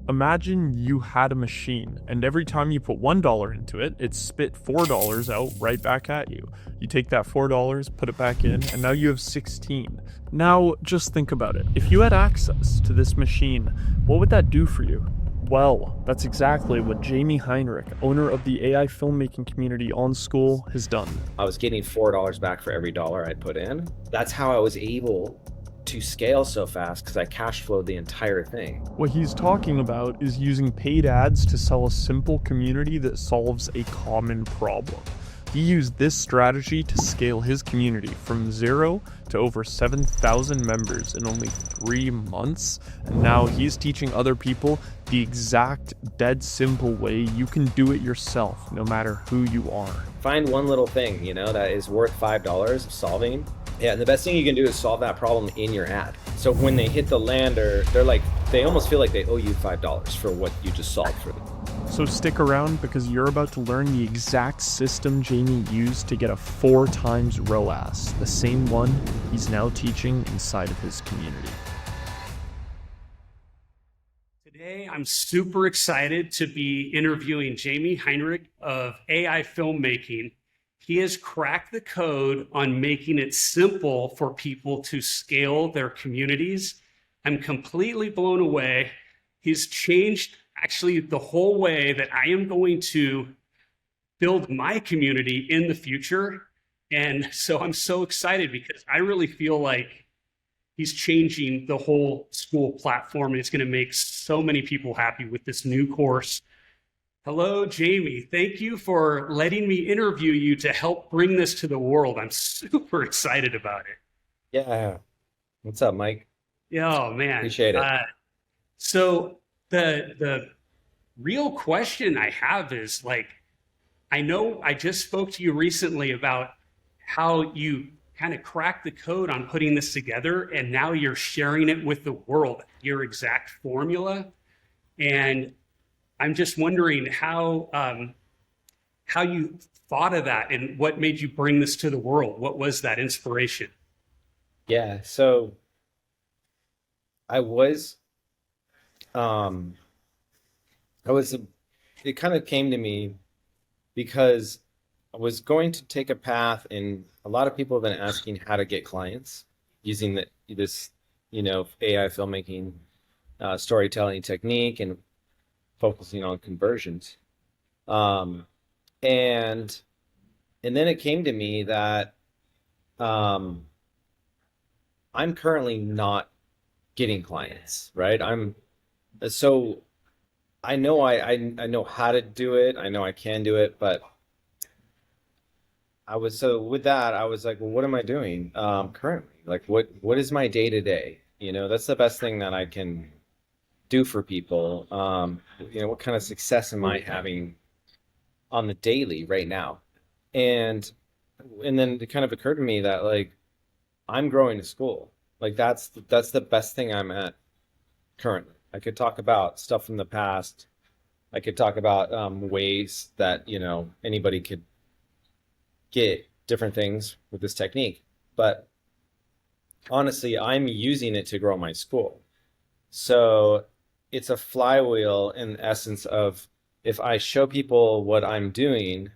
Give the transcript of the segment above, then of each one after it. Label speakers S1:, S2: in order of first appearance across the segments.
S1: Imagine you had a machine, and every time you put $1 into it, it spit $4 out right back at you. You take that $4, put it back in, and now you have 16. Now, just think about it. If you had access to this machine, what would that do for you? Well, that's exactly what Jamie Heinrich, owner of the AI filmmaking community on School, has done.
S2: I was getting $4 back for every dollar I put in. That's how I was able to scale so fast, because I cash flowed the entire thing.
S1: What he's talking about is using paid ads to sell a simple community that solves a common problem. He used this strategy to scale his community from 0 to over 7,000 members in only 3 months, and now he's teaching other people the exact dead simple way you can do it yourself, no matter who you are.
S2: Find one little thing, that is worth $5 solving. Yeah, and the best thing you can do is solve that problem in your ad. So when they hit the lander, they almost feel like they owe you $5 for what you just solved for them.
S1: So stick around, because you're about to learn the exact system Jamie used to get a 4 times ROAS, the same one he's now teaching inside of his community.
S3: Today, I'm super excited to be interviewing Jamie Heinrich of AI Filmmaking. He has cracked the code on making it simple for people to scale their communities. I'm completely blown away. He's changed actually the whole way that I am going to build my community in the future. And so I'm so excited, because I really feel like he's changing the whole school platform, and it's going to make so many people happy with this new course. Hello, Jamie. Thank you for letting me interview you to help bring this to the world. I'm super excited about it.
S2: Yeah. What's up, Mike?
S3: Oh, man.
S2: Appreciate it.
S3: So the real question I have is, I know I just spoke to you recently about how you kind of cracked the code on putting this together, and now you're sharing it with the world, your exact formula. And I'm just wondering how you thought of that, and what made you bring this to the world. What was that inspiration?
S2: Yeah, so it kind of came to me because I was going to take a path, and a lot of people have been asking how to get clients using this AI filmmaking storytelling technique, and focusing on conversions. And then it came to me that I'm currently not getting clients, right? So I know I know how to do it. I know I can do it, but with that, I was like, well, what am I doing currently? Like, what is my day to day? That's the best thing that I can do for people. What kind of success am I having on the daily right now? And then it kind of occurred to me that I'm growing a school. That's the best thing I'm at currently. I could talk about stuff from the past. I could talk about ways that anybody could get different things with this technique. But honestly, I'm using it to grow my school. So it's a flywheel in essence of, if I show people what I'm doing,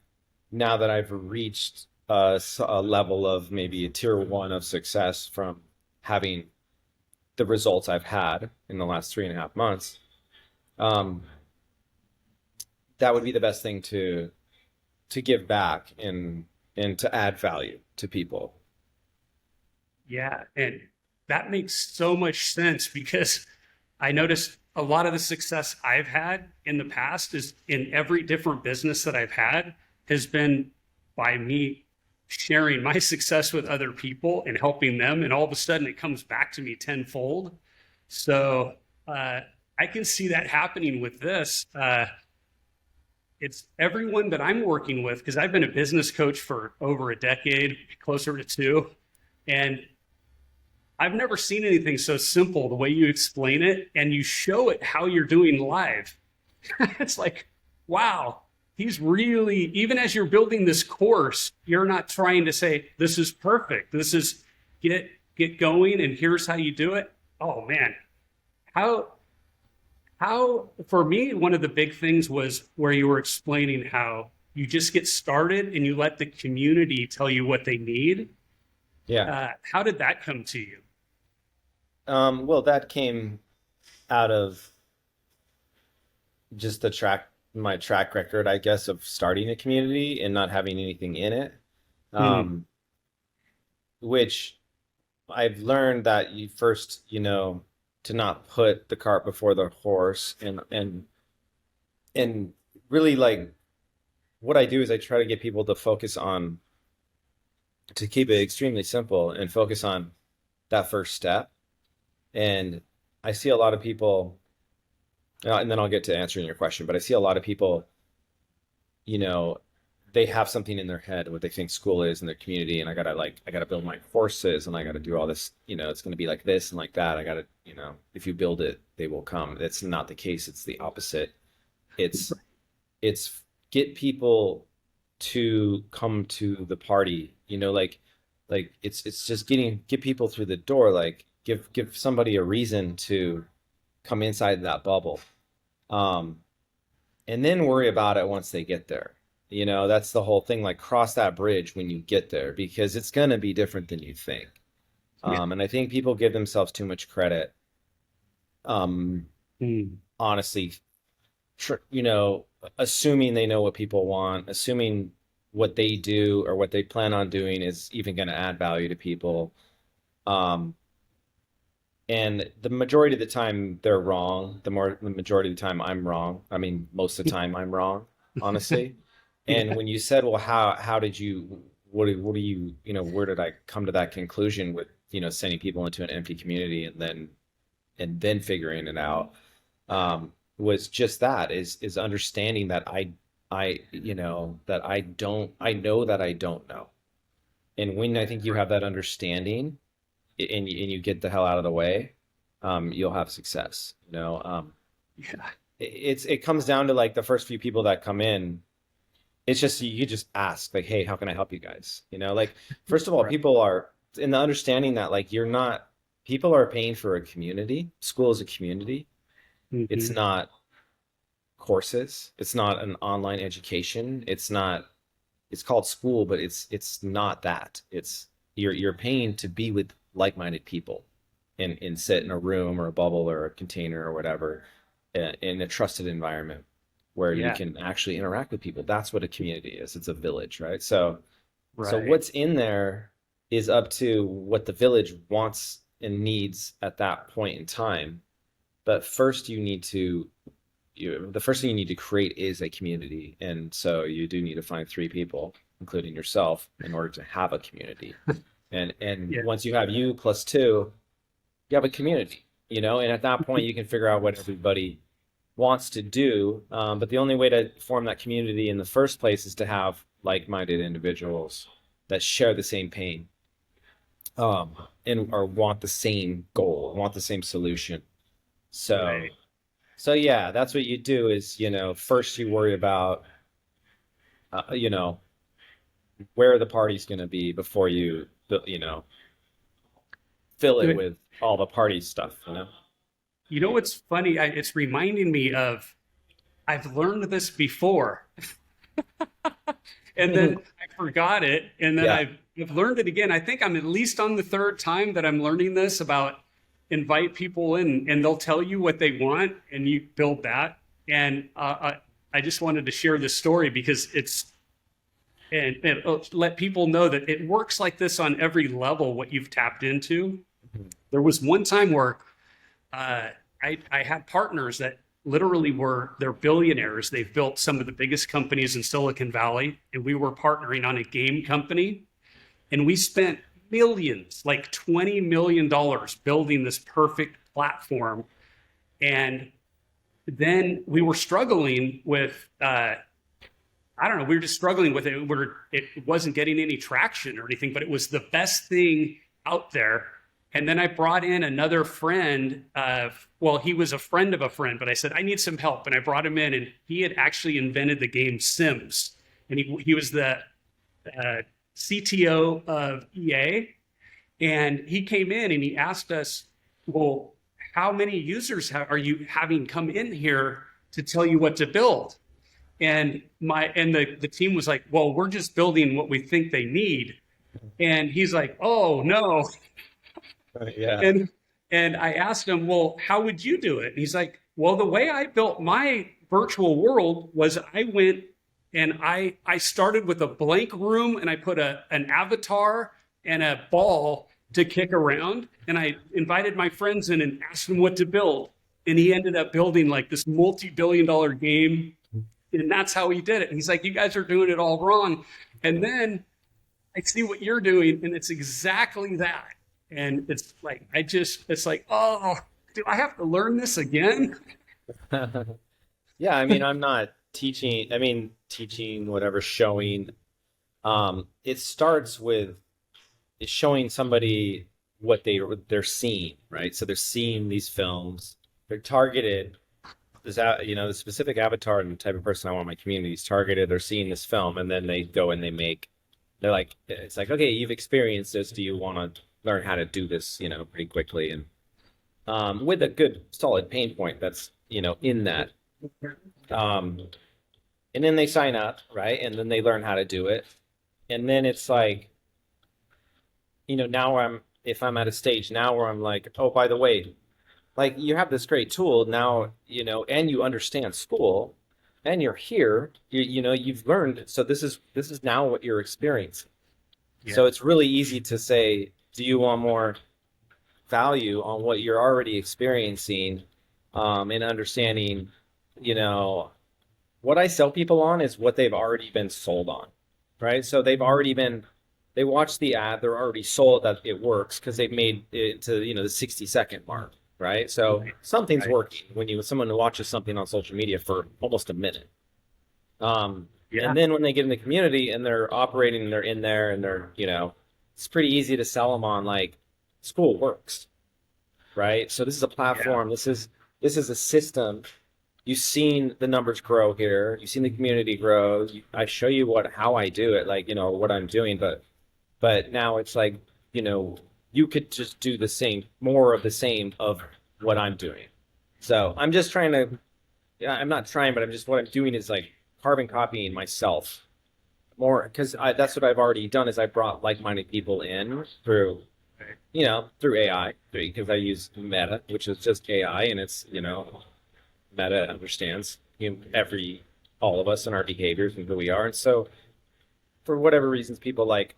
S2: now that I've reached a level of maybe a tier 1 of success from having the results I've had in the last 3.5 months, that would be the best thing to give back and to add value to people.
S3: Yeah, and that makes so much sense, because I noticed a lot of the success I've had in the past is in every different business that I've had has been by me sharing my success with other people and helping them. And all of a sudden it comes back to me tenfold. So I can see that happening with this. It's everyone that I'm working with, because I've been a business coach for over a decade, closer to 2. And I've never seen anything so simple, the way you explain it, and you show it how you're doing live. It's like, wow, he's really, even as you're building this course, you're not trying to say, this is perfect. This is get going, and here's how you do it. Oh man, how How, for me, one of the big things was where you were explaining how you just get started and you let the community tell you what they need.
S2: Yeah.
S3: How did that come to you?
S2: Well, that came out of just my track record, I guess, of starting a community and not having anything in it.
S3: Hmm.
S2: Um, which I've learned that you first, to not put the cart before the horse, and really, like, what I do is I try to get people to keep it extremely simple and focus on that first step. And I see a lot of people, and then I'll get to answering your question, but I see a lot of people, you know, they have something in their head what they think school is in their community, and I gotta build my courses, and I gotta do all this, it's gonna be like this and like that. I gotta, if you build it, they will come. That's not the case. It's the opposite. It's it's get people to come to the party, it's just get people through the door, like give somebody a reason to come inside that bubble. Um, and then worry about it once they get there. That's the whole thing. Like, cross that bridge when you get there, because it's going to be different than you think.
S3: Yeah.
S2: And I think people give themselves too much credit. Um,
S3: Hmm.
S2: Honestly, assuming they know what people want, assuming what they do or what they plan on doing is even going to add value to people. Um, and the majority of the time they're wrong. The majority of the time I'm wrong. I mean, most of the time I'm wrong, honestly. And
S3: Yeah.
S2: when you said, well, how did you, what do you, where did I come to that conclusion with, sending people into an empty community and then figuring it out, was just that is understanding that that I don't know. And when I think you have that understanding, and you get the hell out of the way, you'll have success.
S3: Yeah.
S2: It comes down to, like, the first few people that come in. It's just, you just ask, like, hey, how can I help you guys? Like, first of all,
S3: Right.
S2: people are in the understanding that, like, people are paying for a community. School is a community. It's
S3: Hmm.
S2: not courses. It's not an online education. It's called school, but it's not that. It's you're paying to be with like-minded people and sit in a room or a bubble or a container or whatever, in a trusted environment where you
S3: Yeah.
S2: can actually interact with people. That's what a community is. It's a village, right? So
S3: Right.
S2: what's in there is up to what the village wants and needs at that point in time. But first the first thing you need to create is a community. And so you do need to find three people, including yourself, in order to have a community. And
S3: Yeah.
S2: once you have you plus two, you have a community, and at that point you can figure out what everybody wants to do. But the only way to form that community in the first place is to have like-minded individuals that share the same pain, um, and or want the same goal, want the same solution. So
S3: Right.
S2: so yeah, that's what you do is, first you worry about, uh, you know, where the party's going to be before fill it with all the party stuff.
S3: You know what's funny? It's reminding me of I've learned this before, and then I forgot it, and then
S2: Yeah.
S3: I've learned it again. I think I'm at least on the third time that I'm learning this about invite people in, and they'll tell you what they want, and you build that. And I just wanted to share this story because and let people know that it works like this on every level. What you've tapped into.
S2: Mhm.
S3: There was one time where uh, I had partners that literally they're billionaires. They've built some of the biggest companies in Silicon Valley, and we were partnering on a game company, and we spent millions, like $20 million, building this perfect platform. And then we were struggling with I don't know, we were just struggling with it. It wasn't getting any traction or anything, but it was the best thing out there. And then I brought in another friend. Well, he was a friend of a friend, but I said, I need some help. And I brought him in, and he had actually invented the game Sims. And he was the CTO of EA. And he came in and he asked us, well, how many users are you having come in here to tell you what to build? And the team was like, well, we're just building what we think they need. And he's like, oh no.
S2: Yeah.
S3: And I asked him, well, how would you do it? And he's like, well, the way I built my virtual world was I went and I started with a blank room, and I put an avatar and a ball to kick around, and I invited my friends in and asked them what to build. And he ended up building like this multi-billion-dollar game. And that's how he did it. And he's like, you guys are doing it all wrong. And then I see what you're doing, and it's exactly that. And it's like, it's like, oh, do I have to learn this again?
S2: Yeah, I mean, I'm not teaching, I mean, teaching, whatever, showing. It starts with showing somebody what they're seeing, right? So they're seeing these films, they're targeted. The specific avatar and the type of person I want in my community is targeted. They're seeing this film, and then they go and they're like, it's like, okay, you've experienced this. Do you want to learn how to do this, pretty quickly? And with a good, solid pain point that's, in that. And then they sign up, right? And then they learn how to do it. And then it's like, now if I'm at a stage now where I'm like, oh, by the way, like, you have this great tool now, and you understand school, and you're here, you've learned. So this is now what you're experiencing. Yeah. So it's really easy to say, do you want more value on what you're already experiencing, and understanding, what I sell people on is what they've already been sold on, right? So they watched the ad, they're already sold that it works because they've made it to, the 60-second mark. Right. So something's working when someone watches something on social media for almost a minute. And then when they get in the community and they're operating and they're in there and they're, it's pretty easy to sell them on like school works. Right. So this is a platform. Yeah. This is a system. You've seen the numbers grow here. You've seen the community grow. I show you how I do it, like, what I'm doing. But now it's like, you could just do more of the same of what I'm doing. So I'm just trying to, I'm not trying, but what I'm doing is like carbon copying myself more, because that's what I've already done is I brought like-minded people in through AI, because I use Meta, which is just AI, and it's, Meta understands all of us and our behaviors and who we are. And so for whatever reasons, people like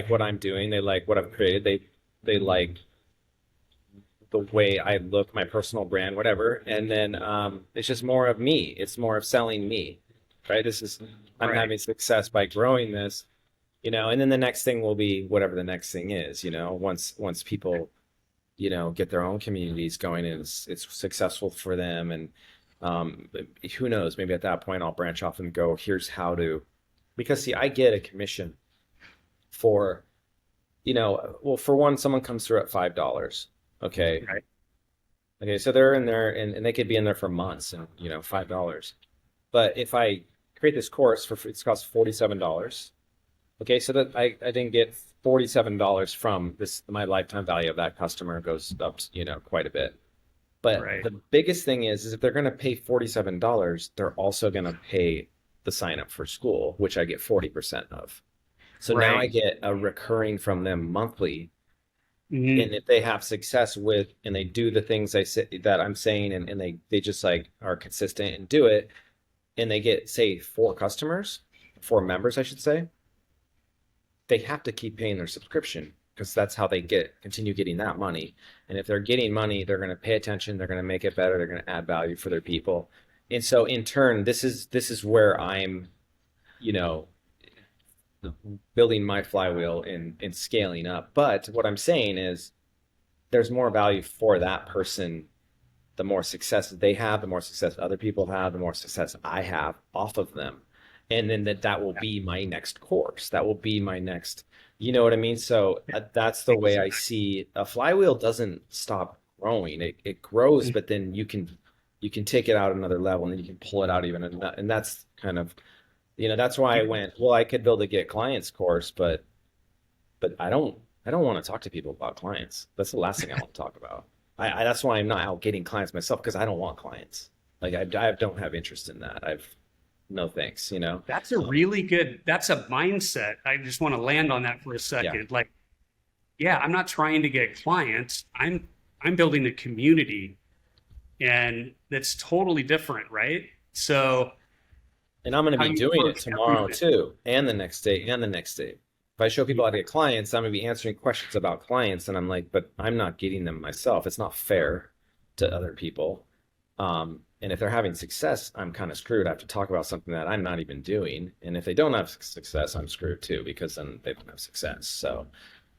S2: what I'm doing, they like what I've created, they like the way I look, my personal brand, whatever. And then it's just more of me. It's more of selling me, right? I'm having success by growing this, and then the next thing will be whatever the next thing is, once people, get their own communities going and it's successful for them. And who knows, maybe at that point I'll branch off and go, here's how to, because see, I get a commission for, for one, someone comes through at $5. Okay.
S3: Right.
S2: Okay. So they're in there and they could be in there for months and, $5. But if I create this course it costs $47. Okay. So that I didn't get $47 from this, my lifetime value of that customer goes up, quite a bit. But the biggest thing is if they're going to pay $47, they're also going to pay the sign up for school, which I get 40% of. So now I get a recurring from them monthly. Mm-hmm. And if they have success and they do the things that I'm saying, and they just like are consistent and do it, and they get, say, 4 members, I should say, they have to keep paying their subscription because that's how they continue getting that money. And if they're getting money, they're going to pay attention, they're going to make it better, they're going to add value for their people. And so in turn, this is where I'm, building my flywheel and scaling up. But what I'm saying is there's more value for that person. The more success they have, the more success other people have, the more success I have off of them. And then that will be my next course. That will be my next, you know what I mean? So that's the way I see a flywheel doesn't stop growing. It grows, but then you can take it out another level and then you can pull it out even. And that's kind of, that's why I went, well, I could build a get clients course, but I don't want to talk to people about clients. That's the last thing I want to talk about. that's why I'm not out getting clients myself because I don't want clients. Like I don't have interest in that. No thanks, you know?
S3: That's a really good, that's a mindset. I just want to land on that for a
S2: Yeah.
S3: second. Like, yeah, I'm not trying to get clients. I'm building a community, and that's totally different, right? So
S2: And I'm going to
S3: how
S2: be
S3: you
S2: doing it
S3: approach
S2: tomorrow
S3: everything.
S2: too, and the next day, and the next day. If I show people how to get clients, I'm going to be answering questions about clients, and I'm like, but I'm not getting them myself. It's not fair to other people. And if they're having success, I'm kind of screwed. I have to talk about something that I'm not even doing. And if they don't have success, I'm screwed too, because then they don't have success. So,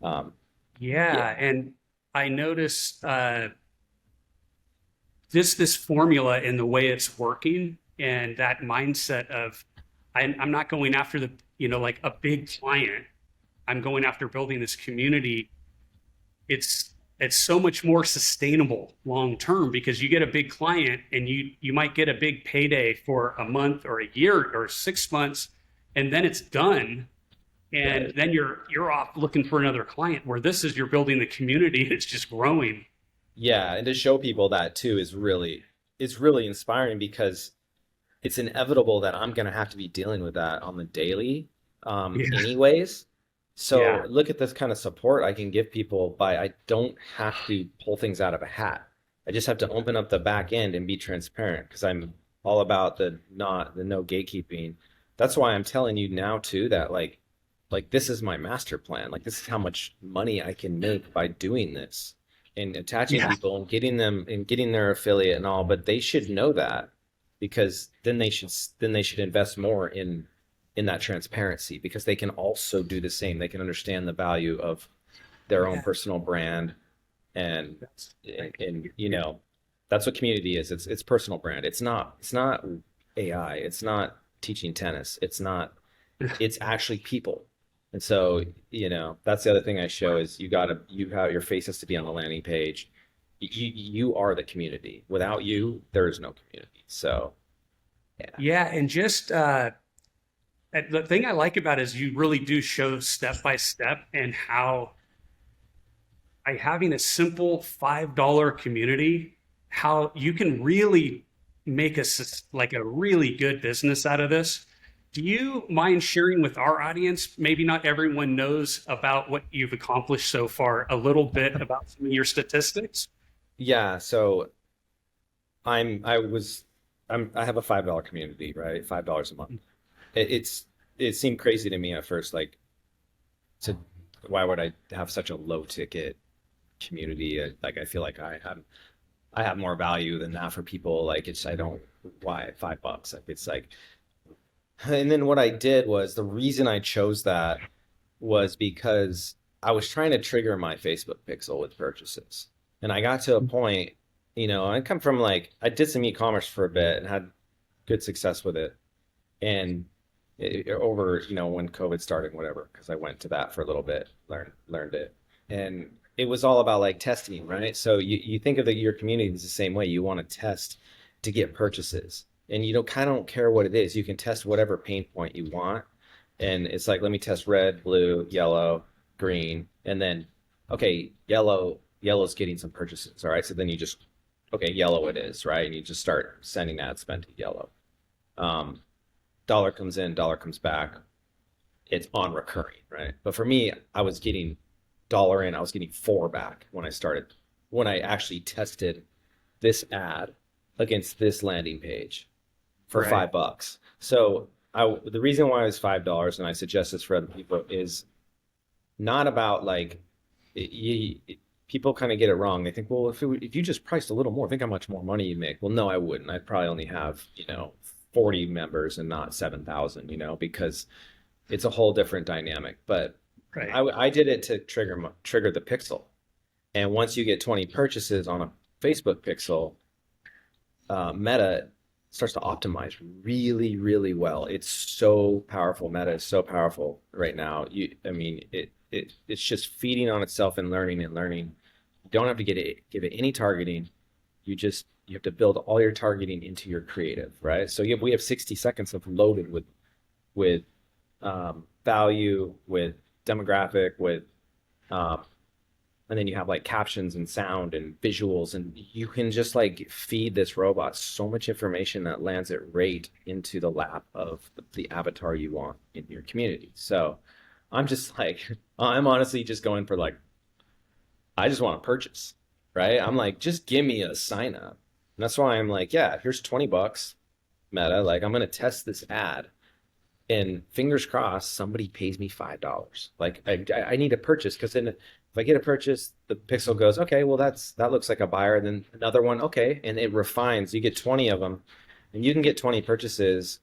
S2: um, yeah,
S3: Yeah, and I noticed this formula in the way it's working, and that mindset of I'm not going after the like a big client. I'm going after building this community. It's so much more sustainable long term because you get a big client and you might get a big payday for a month or a year or 6 months, and then it's done, and
S2: right.
S3: then you're off looking for another client. Where this is, you're building the community and it's just growing.
S2: Yeah, and to show people that too is really it's really inspiring because it's inevitable that I'm gonna have to be dealing with that on the daily,
S3: Yeah,
S2: anyways. So
S3: yeah,
S2: look at this kind of support I can give people by I don't have to pull things out of a hat. I just have to open up the back end and be transparent because I'm all about the no gatekeeping. That's why I'm telling you now too that like this is my master plan. Like this is how much money I can make by doing this and attaching
S3: yeah.
S2: people and getting them and getting their affiliate and all, but they should know that because then they should invest more in that transparency because they can also do the same. They can understand the value of their own
S3: Yeah.
S2: personal brand and
S3: That's
S2: and you know that's what community is. It's personal brand. It's not AI. It's not teaching tennis. It's actually people. And so, that's the other thing I show is you have your face has to be on the landing page. You are the community. Without you, there is no community. So, yeah.
S3: yeah, and just the thing I like about it is you really do show step by step and how by having a simple $5 community, how you can really make like a really good business out of this. Do you mind sharing with our audience? Maybe not everyone knows about what you've accomplished so far, a little bit about some of your statistics.
S2: Yeah, so I'm I was I have a $5 community, right? $5 a month. It seemed crazy to me at first, like to why would I have such a low ticket community? Like I feel like I have more value than that for people. Like I don't why $5? Like it's like and then what I did was the reason I chose that was because I was trying to trigger my Facebook pixel with purchases. And I got to a point, I come from like I did some e-commerce for a bit and had good success with it. And over, when COVID started, whatever, because I went to that for a little bit, learned it. And it was all about like testing, right? So you think of your community as the same way. You want to test to get purchases. And you don't care what it is. You can test whatever pain point you want. And it's like, let me test red, blue, yellow, green, and then okay, yellow's getting some purchases. All right. So then you just okay, yellow it is, right? And you just start sending ad spend to yellow. Um, dollar comes in, dollar comes back. It's on recurring, right? But for me, I was getting dollar in, I was getting four back when I actually tested this ad against this landing page for
S3: Right.
S2: $5. So the reason why it was $5, and I suggest this for other people, is not about like people kind of get it wrong. They think, well, if you just priced a little more, think how much more money you make. Well, no, I wouldn't. I'd probably only have 40 members and not 7,000. Because it's a whole different dynamic. But
S3: Right.
S2: I did it to trigger the pixel. And once you get 20 purchases on a Facebook pixel, Meta starts to optimize really, really well. It's so powerful. Meta is so powerful right now. I mean, it's just feeding on itself and learning and learning. You don't have to give it any targeting. You have to build all your targeting into your creative, right? So we have 60 seconds of loaded with value, with demographic, with um, And then you have like captions and sound and visuals, and you can just like feed this robot so much information that lands it right into the lap of the avatar you want in your community. So I'm just like, I'm honestly just going for like, I just want to purchase, right? I'm like, just give me a sign up. And that's why I'm like, yeah, here's 20 bucks, Meta. Like, I'm going to test this ad, and fingers crossed, somebody pays me $5. Like, I need a purchase, because then if I get a purchase, the pixel goes, okay, well, that looks like a buyer. And then another one, okay. And it refines. You get 20 of them, and you can get 20 purchases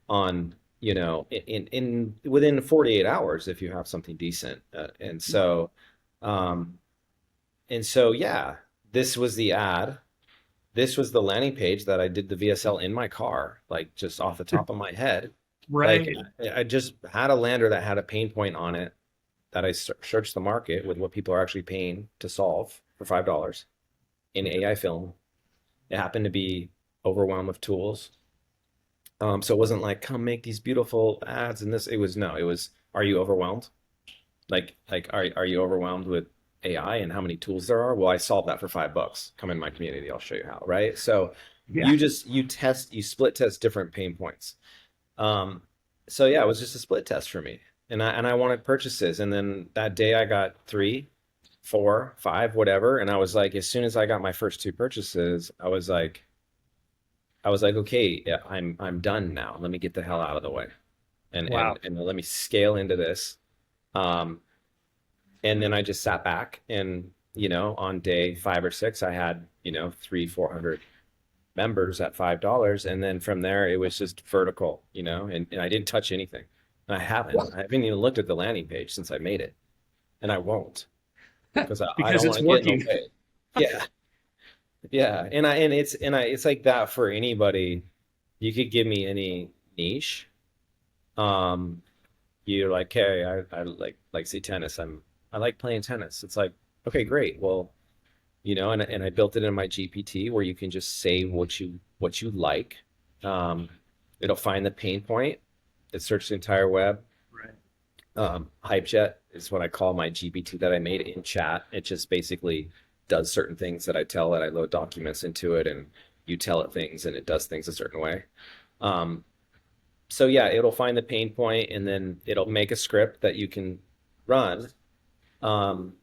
S2: on, in within 48 hours if you have something decent. Um, yeah, this was the ad. This was the landing page that I did the VSL in my car, like just off the top of my head. Like
S3: Right.
S2: I just had a lander that had a pain point on it that I searched the market with what people are actually paying to solve for $5 in AI film. It happened to be overwhelmed with tools. So it wasn't like, come make these beautiful ads and this. It was no, it was, are you overwhelmed? Are you overwhelmed with AI and how many tools there are? Well, I solved that for $5. Come in my community, I'll show you how, right? So
S3: Yeah.
S2: you split test different pain points. Um, so yeah, it was just a split test for me. And I wanted purchases. And then that day I got 3, 4, 5, whatever. And I was like, as soon as I got my first 2 purchases, I was like, okay, yeah, I'm done now. Let me get the hell out of the way. And
S3: Wow.
S2: and let me scale into this. Um, and then I just sat back, and on day 5 or 6 I had 300, 400 members at $5. And then from there it was just vertical, and I didn't touch anything. I haven't even looked at the landing page since I made it, and I won't, because I
S3: Because
S2: don't
S3: it's
S2: want to get in
S3: working.
S2: the way. Yeah. Yeah, it's like that for anybody. You could give me any niche. Um, you're like, hey, I like say tennis. I like playing tennis. It's like, okay, great. Well, and I built it in my GPT where you can just say what you like. Um, it'll find the pain point. It searched the entire web.
S3: Right.
S2: HypeJet is what I call my GPT that I made in chat. It just basically does certain things that I tell it. I load documents into it, and you tell it things, and it does things a certain way. Um, so yeah, it'll find the pain point, and then it'll make a script that you can run um,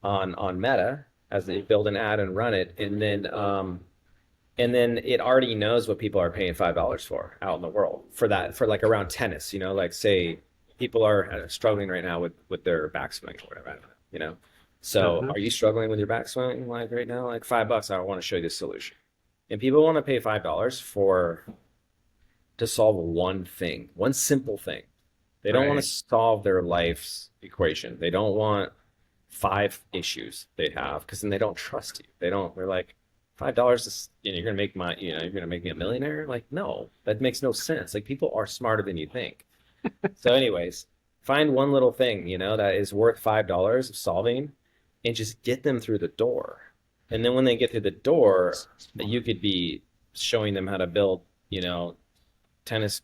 S2: on Meta as they build an ad and run it, and then it already knows what people are paying $5 for out in the world for that, for like around tennis, like say people are struggling right now with their backswing or whatever, so
S3: Uh-huh.
S2: are you struggling with your backswing like right now? Like $5, I want to show you this solution. And people want to pay $5 for to solve one thing, one simple thing. They don't want to
S3: Right.
S2: solve their life's equation. They don't want 5 issues they have, because then they don't trust you. They're like, $5 is, you're gonna make you're gonna make me a millionaire. Like, no, that makes no sense. Like, people are smarter than you think. So, anyways, find one little thing, that is worth $5 of solving, and just get them through the door. And then when they get through the door, you could be showing them how to build, tennis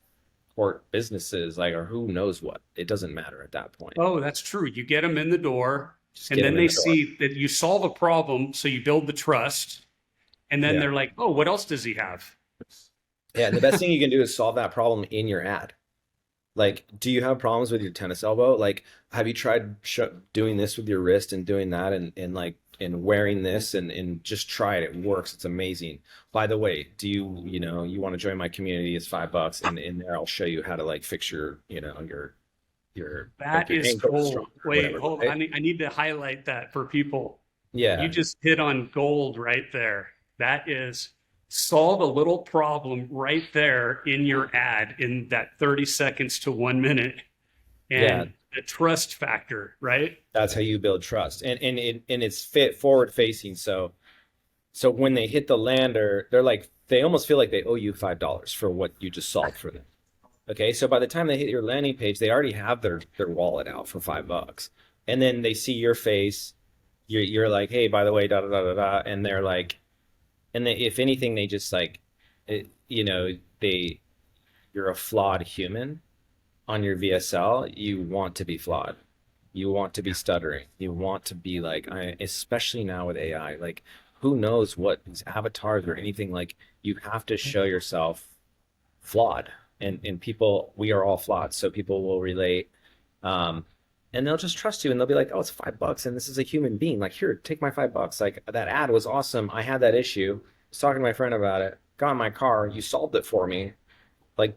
S2: court businesses, like, or who knows what. It doesn't matter at that point.
S3: Oh, that's true. You get them in the door,
S2: Just
S3: and
S2: get them
S3: then
S2: in
S3: they
S2: the door.
S3: see that you solve a problem, so you build the trust, and then
S2: Yeah.
S3: they're like, "Oh, what else does he have?"
S2: Yeah. And the best thing you can do is solve that problem in your ad. Like, do you have problems with your tennis elbow? Like, have you tried doing this with your wrist and doing that, and like, and wearing this, and just try it. It works. It's amazing. By the way, do you want to join my community? It's $5, and in there I'll show you how to like fix your like
S3: That
S2: your
S3: is
S2: ankle is
S3: gold.
S2: stronger or
S3: Wait,
S2: whatever,
S3: hold on.
S2: right?
S3: I need to highlight that for people. You
S2: Yeah.
S3: just hit on gold right there. That is solve a little problem right there in your ad in that 30 seconds to 1 minute,
S2: Yeah.
S3: and the trust factor, right?
S2: That's how you build trust. And it's fit forward facing. So when they hit the lander, they almost feel like they owe you $5 for what you just solved for them. Okay, so by the time they hit your landing page, they already have their wallet out for $5, and then they see your face. You're like, hey, by the way, da da da da da, and they're like, and they, if anything, they just like, it, they you're a flawed human on your VSL. You want to be flawed. You want to be stuttering. You want to be like, especially now with AI, like who knows what these avatars or anything like, you have to show yourself flawed. And people, we are all flawed. So people will relate. Um, and they'll just trust you and they'll be like, oh, it's $5 and this is a human being. Like, here, take my $5. Like that ad was awesome. I had that issue. I was talking to my friend about it. Got in my car. You solved it for me. Like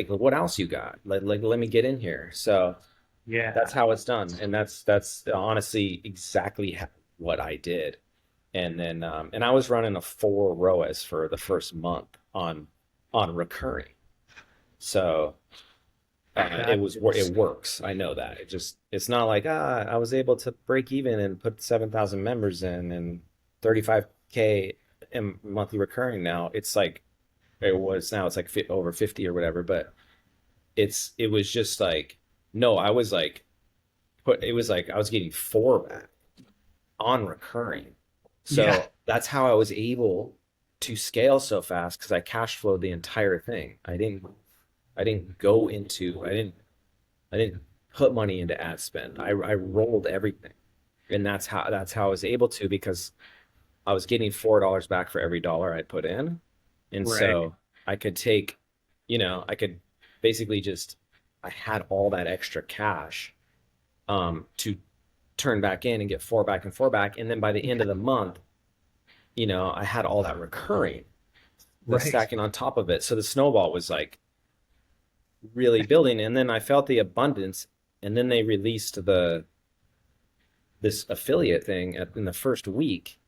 S2: what else you got? Like let me get in here. So
S3: Yeah.
S2: that's how it's done, and that's honestly exactly what I did. And then and I was running a 4 ROAS for the first month on recurring. So
S3: That is,
S2: it works. I know that. It's not like I was able to break even and put 7,000 members in and 35K in monthly recurring now. It's like it was now it's like over 50 or whatever, but it was just like no, I was like it was like I was getting 4 back on recurring.
S3: yeah.
S2: So that's how I was able to scale so fast because I cash flowed the entire thing. I didn't go into I didn't put money into ad spend. I rolled everything. And that's how I was able to because I was getting $4 back for every dollar I put in. And
S3: Right.
S2: so I could take, I could basically just I had all that extra cash to turn back in and get 4 back and 4 back. And then by the end of the month, I had all that recurring, the
S3: Right.
S2: stacking on top of it. So the snowball was like really building. And then I felt the abundance. And then they released this affiliate thing in the first week.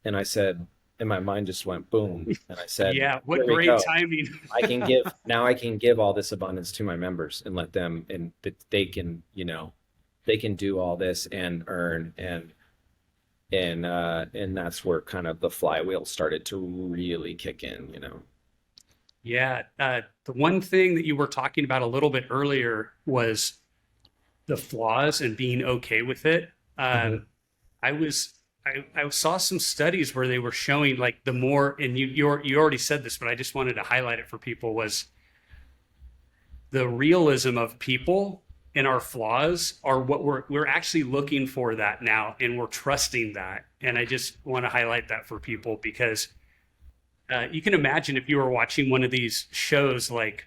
S2: And I said, and my mind just went boom. And I said,
S3: Yeah. What
S2: here we
S3: great
S2: go.
S3: timing.
S2: I can give all this abundance to my members and let them, and that they can do all this and earn and that's where kind of the flywheel started to really kick in.
S3: Yeah. The one thing that you were talking about a little bit earlier was the flaws and being okay with it.
S2: Hmm.
S3: I was I saw some studies where they were showing like the more, and you already said this, but I just wanted to highlight it for people, was the realism of people and our flaws are what we're actually looking for that now, and we're trusting that. And I just want to highlight that for people because you can imagine if you were watching one of these shows like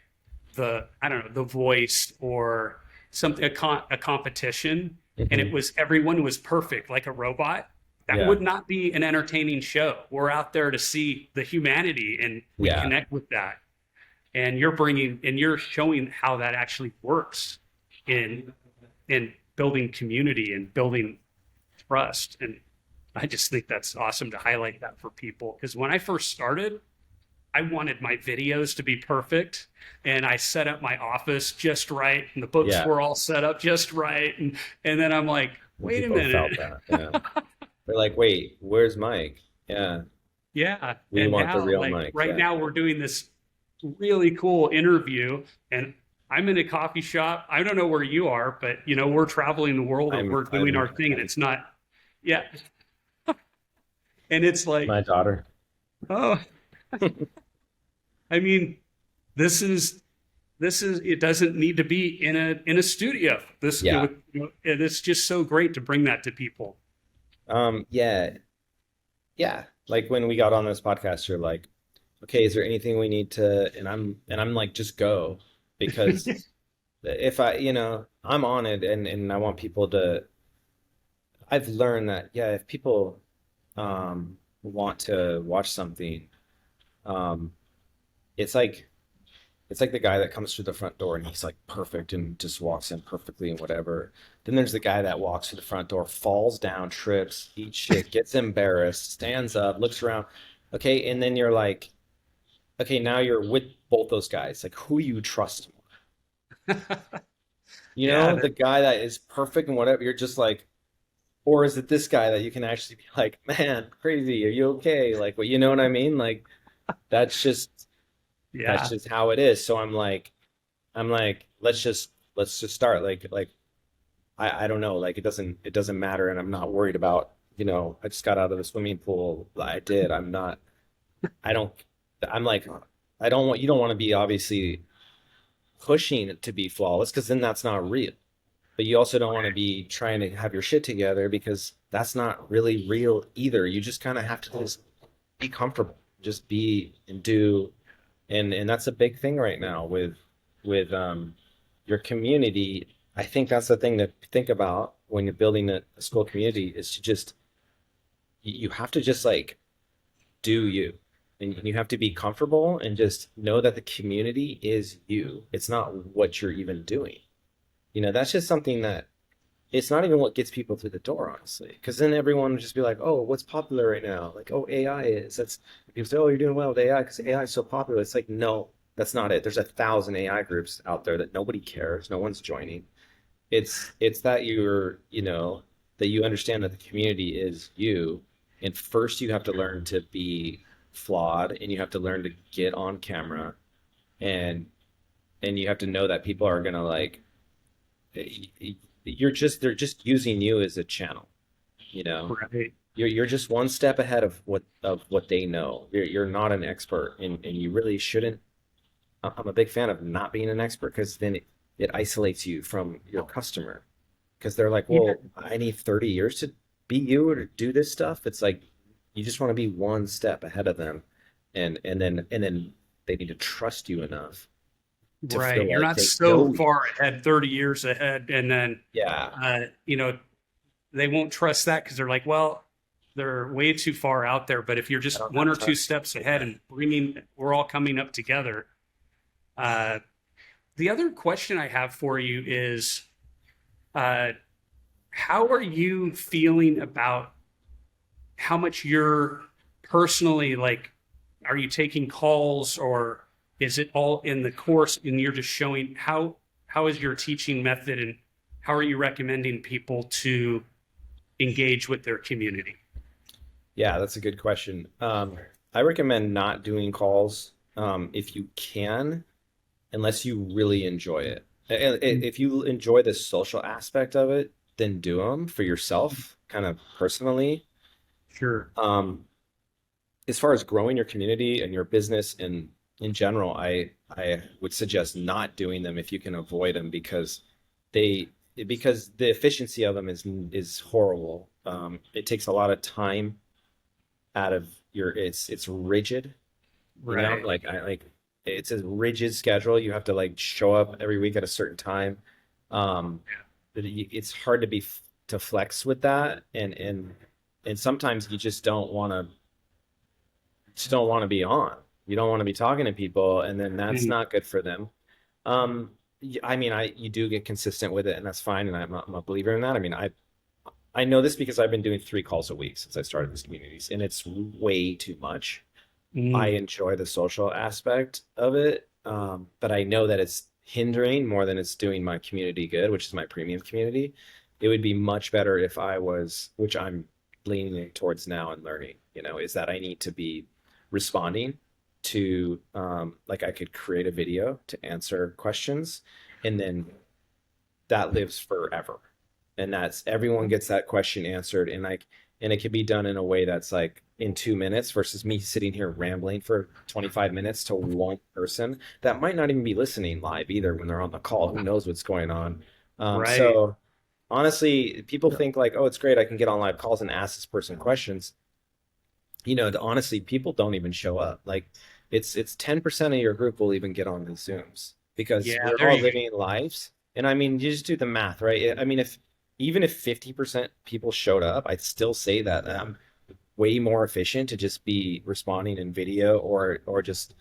S3: the I don't know, The Voice or something, a competition, and it
S2: Hmm.
S3: was everyone was perfect like a robot. That
S2: Yeah.
S3: would not be an entertaining show. We're out there to see the humanity, and we
S2: Yeah.
S3: connect with that. And you're showing how that actually works in building community and building trust. And I just think that's awesome to highlight that for people because when I first started, I wanted my videos to be perfect, and I set up my office just right, and the books
S2: Yeah.
S3: were all set up just right, and then I'm like,
S2: And
S3: wait a
S2: people felt
S3: minute.
S2: that. Yeah. They're like, wait, where's Mike? Yeah.
S3: Yeah.
S2: We
S3: And
S2: want the
S3: now,
S2: real
S3: like
S2: Mike.
S3: right
S2: Yeah.
S3: now, we're doing this really cool interview, and I'm in a coffee shop. I don't know where you are, but we're traveling the world and we're doing
S2: I'm
S3: our thing, and it's not, yeah. And it's like,
S2: my daughter.
S3: oh, I mean, this is it doesn't need to be in a studio.
S2: Yeah.
S3: And it's just so great to bring that to people.
S2: Yeah. Yeah. Like when we got on this podcast, you're like, okay, is there anything we need to, and I'm like, just go because if I'm on it and I want people to, I've learned that, yeah, if people, want to watch something, um, it's like, it's like the guy that comes through the front door and he's like perfect and just walks in perfectly and whatever. Then there's the guy that walks through the front door, falls down, trips, eats shit, gets embarrassed, stands up, looks around. Okay, and then you're like, okay, now you're with both those guys. Like, who you trust more?
S3: Yeah,
S2: The guy that is perfect and whatever. You're just like, or is it this guy that you can actually be like, man, crazy? Are you okay? Like, what? You know what I mean? Like, that's just that's
S3: yeah,
S2: just how it is. So I'm like, let's just start. Like I don't know. Like, it doesn't matter, and I'm not worried about. I just got out of the swimming pool. I did. I'm not. I don't. I'm like, I don't want. You don't want to be obviously pushing it to be flawless because then that's not real. but you also don't want to be trying to have your shit together because that's not really real either. You just kind of have to just be comfortable, just be and do, and that's a big thing right now with your community. I think that's the thing to think about when you're building a school community is to just you have to just like do you. And you have to be comfortable and just know that the community is you. It's not what you're even doing. That's just something that it's not even what gets people through the door, honestly. Because then everyone would just be like, oh, what's popular right now? Like, oh, AI is. That's people say, oh, you're doing well with AI because AI is so popular. It's like, no, that's not it. There's 1,000 AI groups out there that nobody cares. No one's joining. It's that that you understand that the community is you. And first you have to learn to be flawed and you have to learn to get on camera and you have to know that people are gonna like they're just using you as a channel, you know.
S3: Right.
S2: You're just one step ahead of what they know. You're not an expert and you really shouldn't. I'm a big fan of not being an expert because then it isolates you from your customer because they're like,
S3: Yeah.
S2: well, I need 30 years to be you or to do this stuff. It's like you just want to be one step ahead of them and then they need to trust you enough to
S3: Right.
S2: feel
S3: You're
S2: like
S3: not
S2: they
S3: so
S2: know you.
S3: far ahead, 30 years ahead, and then
S2: Yeah.
S3: you know, they won't trust that because they're like, well, they're way too far out there. But if you're
S2: I
S3: just
S2: don't
S3: one
S2: have
S3: or two
S2: time.
S3: steps ahead and we're all coming up together. Uh, the other question I have for you is, uh, how are you feeling about how much you're personally like? Are you taking calls or is it all in the course and you're just showing how is your teaching method and how are you recommending people to engage with their community?
S2: Yeah, that's a good question. I recommend not doing calls if you can, unless you really enjoy it. If you enjoy the social aspect of it, then do them for yourself, kind of personally.
S3: Sure.
S2: Um, as far as growing your community and your business in general, I would suggest not doing them if you can avoid them they because the efficiency of them is horrible. It takes a lot of time out of it's rigid,
S3: Right.
S2: like it's a rigid schedule. You have to like show up every week at a certain time. Um, it's hard to to flex with that and sometimes you just don't want to be on. You don't want to be talking to people, and then that's
S3: Mm,
S2: not good for them. I mean, you do get consistent with it, and that's fine. And I'm a believer in that. I mean, I know this because I've been doing 3 calls a week since I started this communities, and it's way too much. I
S3: mm,
S2: enjoy the social aspect of it, but I know that it's hindering more than it's doing my community good, which is my premium community. It would be much better if I was, which I'm leaning towards now and learning, is that I need to be responding to, like I could create a video to answer questions, and then that lives forever. And that's everyone gets that question answered, and it can be done in a way that's like in 2 minutes versus me sitting here rambling for 25 minutes to one person that might not even be listening live either when they're on the call. Who knows what's going on?
S3: right.
S2: So honestly, people think like, oh, it's great. I can get on live calls and ask this person questions. Honestly, people don't even show up. Like it's 10% of your group will even get on the Zooms because
S3: Yeah,
S2: we're
S3: there
S2: all
S3: you
S2: living lives. And I mean, you just do the math, right? I mean, if even if 50% people showed up, I'd still say that I'm way more efficient to just be responding in video or just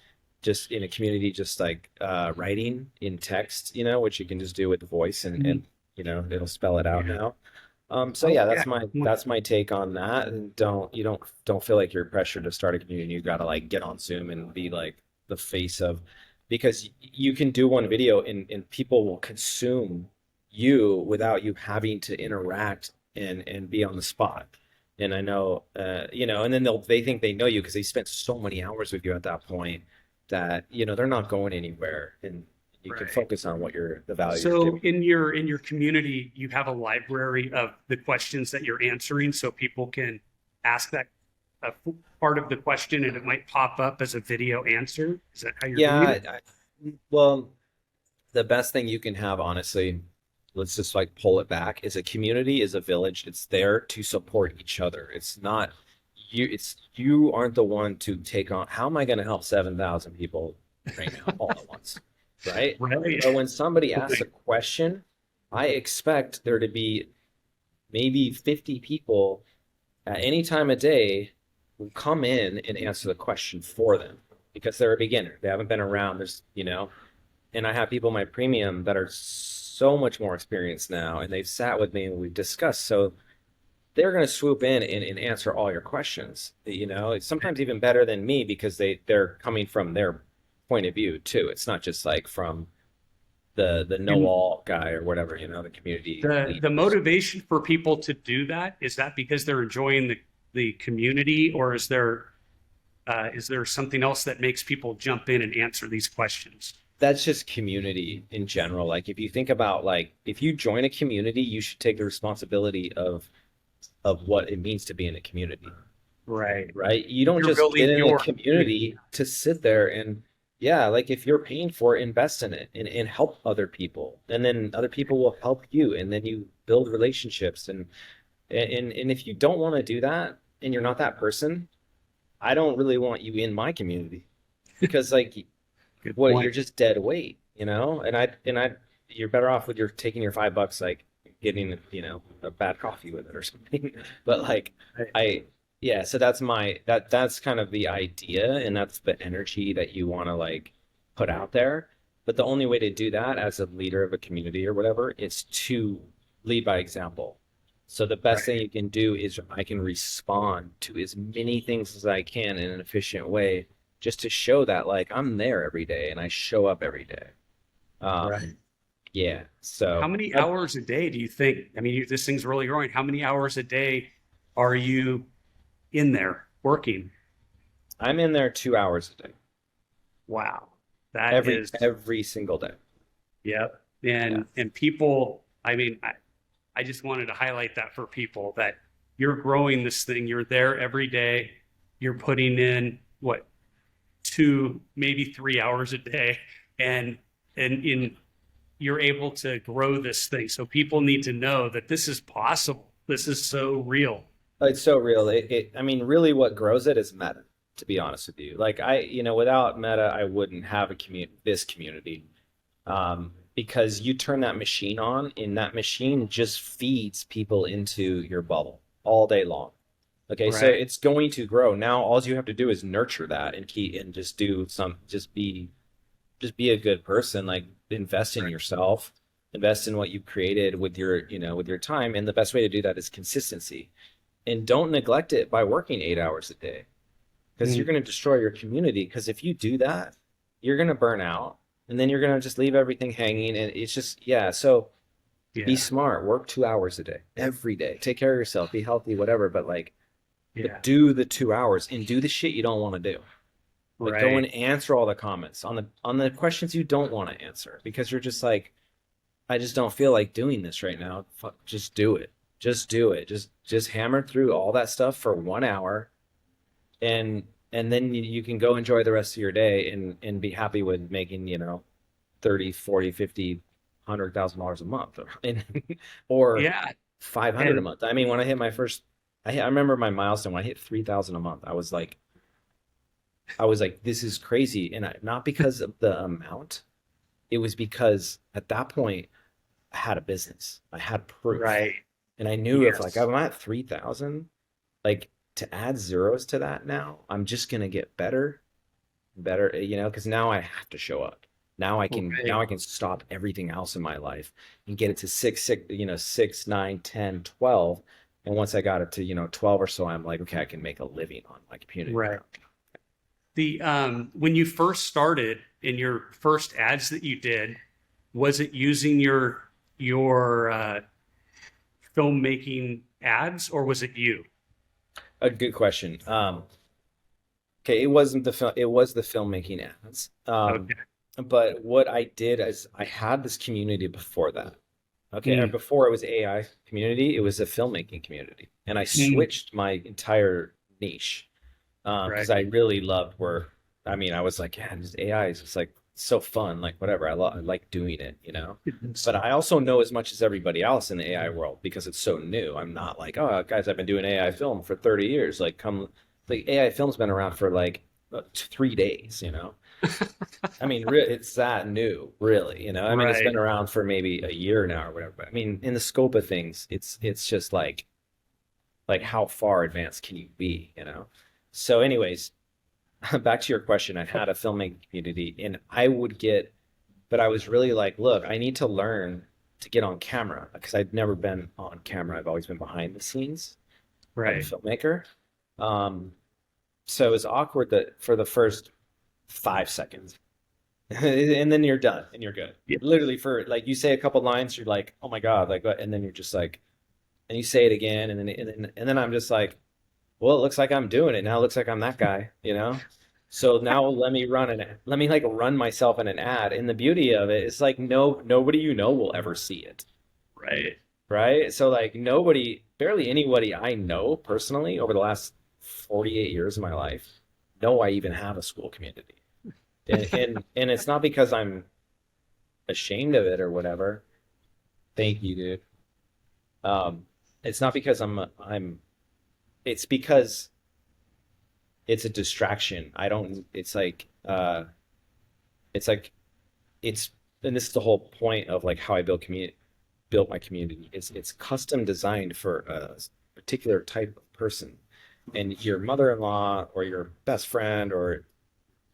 S2: in a community, just like writing in text, which you can just do with the voice
S3: go.
S2: and it'll spell it out
S3: Yeah.
S2: now. So
S3: Oh
S2: yeah,
S3: yeah.
S2: that's my take on that. And don't feel like you're pressured to start a community. You gotta like get on Zoom and be like the face of because you can do one video and people will consume you without you having to interact and be on the spot. And I know and then they think they know you because they spent so many hours with you at that point that they're not going anywhere and you can
S3: Right.
S2: focus on the value you're
S3: So
S2: giving.
S3: in your community, you have a library of the questions that you're answering, so people can ask that part of the question, and it might pop up as a video answer. Is that how you're doing
S2: Yeah,
S3: it?
S2: well, the best thing you can have, honestly, let's just like pull it back, is a community, is a village. It's there to support each other. It's not you, it's you aren't the one to take on, how am I going to help 7,000 people right now all at once? Right?
S3: Right.
S2: But when somebody asks a question, I expect there to be maybe 50 people at any time of day who come in and answer the question for them because they're a beginner. They haven't been around. And I have people in my premium that are so much more experienced now, and they've sat with me and we've discussed. So they're going to swoop in and answer all your questions. It's sometimes even better than me because they're coming from their point of view too. It's not just like from the know-all guy or whatever, the community leaders.
S3: The motivation for people to do that, is that because they're enjoying the community, or is there something else that makes people jump in and answer these questions?
S2: That's just community in general. Like if you think about, like, if you join a community, you should take the responsibility of what it means to be in a community.
S3: Right.
S2: Right. You don't
S3: You're
S2: just get in
S3: your
S2: a community to sit there and, yeah, like if you're paying for it, invest in it and help other people. And then other people will help you. And then you build relationships. And if you don't want to do that and you're not that person, I don't really want you in my community because like you're just dead weight, and you're better off with taking your $5, like getting, a bad coffee with it or something. But like, yeah, so that's kind of the idea, and that's the energy that you want to like put out there. But the only way to do that as a leader of a community or whatever is to lead by example. So the best thing you can do is I can respond to as many things as I can in an efficient way, just to show that like I'm there every day and I show up every day.
S3: Right.
S2: Yeah. So
S3: How many hours a day do you think? I mean, this thing's really growing. How many hours a day are you in there working?
S2: I'm in there 2 hours a day.
S3: Wow. That
S2: every single day.
S3: Yep. And people, I mean, I just wanted to highlight that for people, that you're growing this thing. You're there every day. You're putting in what, 2, maybe 3 hours a day, and you're able to grow this thing. So people need to know that this is possible. This is so real.
S2: It's so real. I mean, really what grows it is meta, to be honest with you. Like without meta, I wouldn't have this community. Because you turn that machine on and that machine just feeds people into your bubble all day long. Okay, right. So it's going to grow. Now all you have to do is nurture that and just be a good person, like invest in yourself, invest in what you've created with your time. And the best way to do that is consistency. And don't neglect it by working 8 hours a day, because you're going to destroy your community. Because if you do that, you're going to burn out. And then you're going to just leave everything hanging. And it's just, be smart. Work 2 hours a day, every day. Take care of yourself. Be healthy, whatever. But but do the 2 hours and do the shit you don't want to do. Like, go and answer all the comments on the questions you don't want to answer, because you're just like, I just don't feel like doing this right now. Fuck, just do it. Just do it. Just hammer through all that stuff for 1 hour. And then you can go enjoy the rest of your day and be happy with making, 30, 40, 50, $100,000 a month or 500 a month. I mean, when I hit my first, I remember my milestone when I hit 3,000 a month. I was like, this is crazy. And not because of the amount, it was because at that point I had a business. I had proof. Right. And I knew if like I'm at 3,000, like, to add zeros to that now, I'm just going to get better, because now I have to show up. Now I can stop everything else in my life and get it to 6, 9, 10, 12. And once I got it to, 12 or so, I'm like, okay, I can make a living on my community. Right.
S3: When you first started, in your first ads that you did, was it using your filmmaking ads, or was it you?
S2: A good question. Okay, it wasn't the film. It was the filmmaking ads. But what I did is I had this community before that. Okay, before it was AI community, it was a filmmaking community, and I switched my entire niche because I really loved where. I mean, I was like, yeah, just AI is just like so fun, like whatever. I like doing it, you know.
S3: It's-
S2: But I also know as much as everybody else in the AI world because it's so new. I'm not like, oh, guys, I've been doing AI film for 30 years. Like, come, like AI film's been around for like 3 days, you know. I mean, it's that new, really, you know. I mean, it's
S3: right.
S2: been around for maybe a year now or whatever. But I mean, in the scope of things, it's just like how far advanced can you be, you know? So, anyways, back to your question, I had a filmmaking community, and I would get, but I was really like, look, I need to learn to get on camera because I'd never been on camera. I've always been behind the scenes of a
S3: Right.
S2: filmmaker. Um, so it was awkward that for the first 5 seconds, and then you're done and you're good.
S3: Yeah.
S2: Literally for like you say a couple lines, you're like, oh my God, like, and then you're just like, and you say it again, and then I'm just like, well, it looks like I'm doing it now. It looks like I'm that guy, you know? So now let me like run myself in an ad. And the beauty of it is like nobody you know will ever see it,
S3: Right.
S2: right? So like barely anybody I know personally over the last 48 years of my life know I even have a school community. And it's not because I'm ashamed of it or whatever. Thank you, dude. Um, it's not because it's because it's a distraction. I don't, it's like, it's, and this is the whole point of like how I built my community. It's custom designed for a particular type of person. And your mother-in-law or your best friend or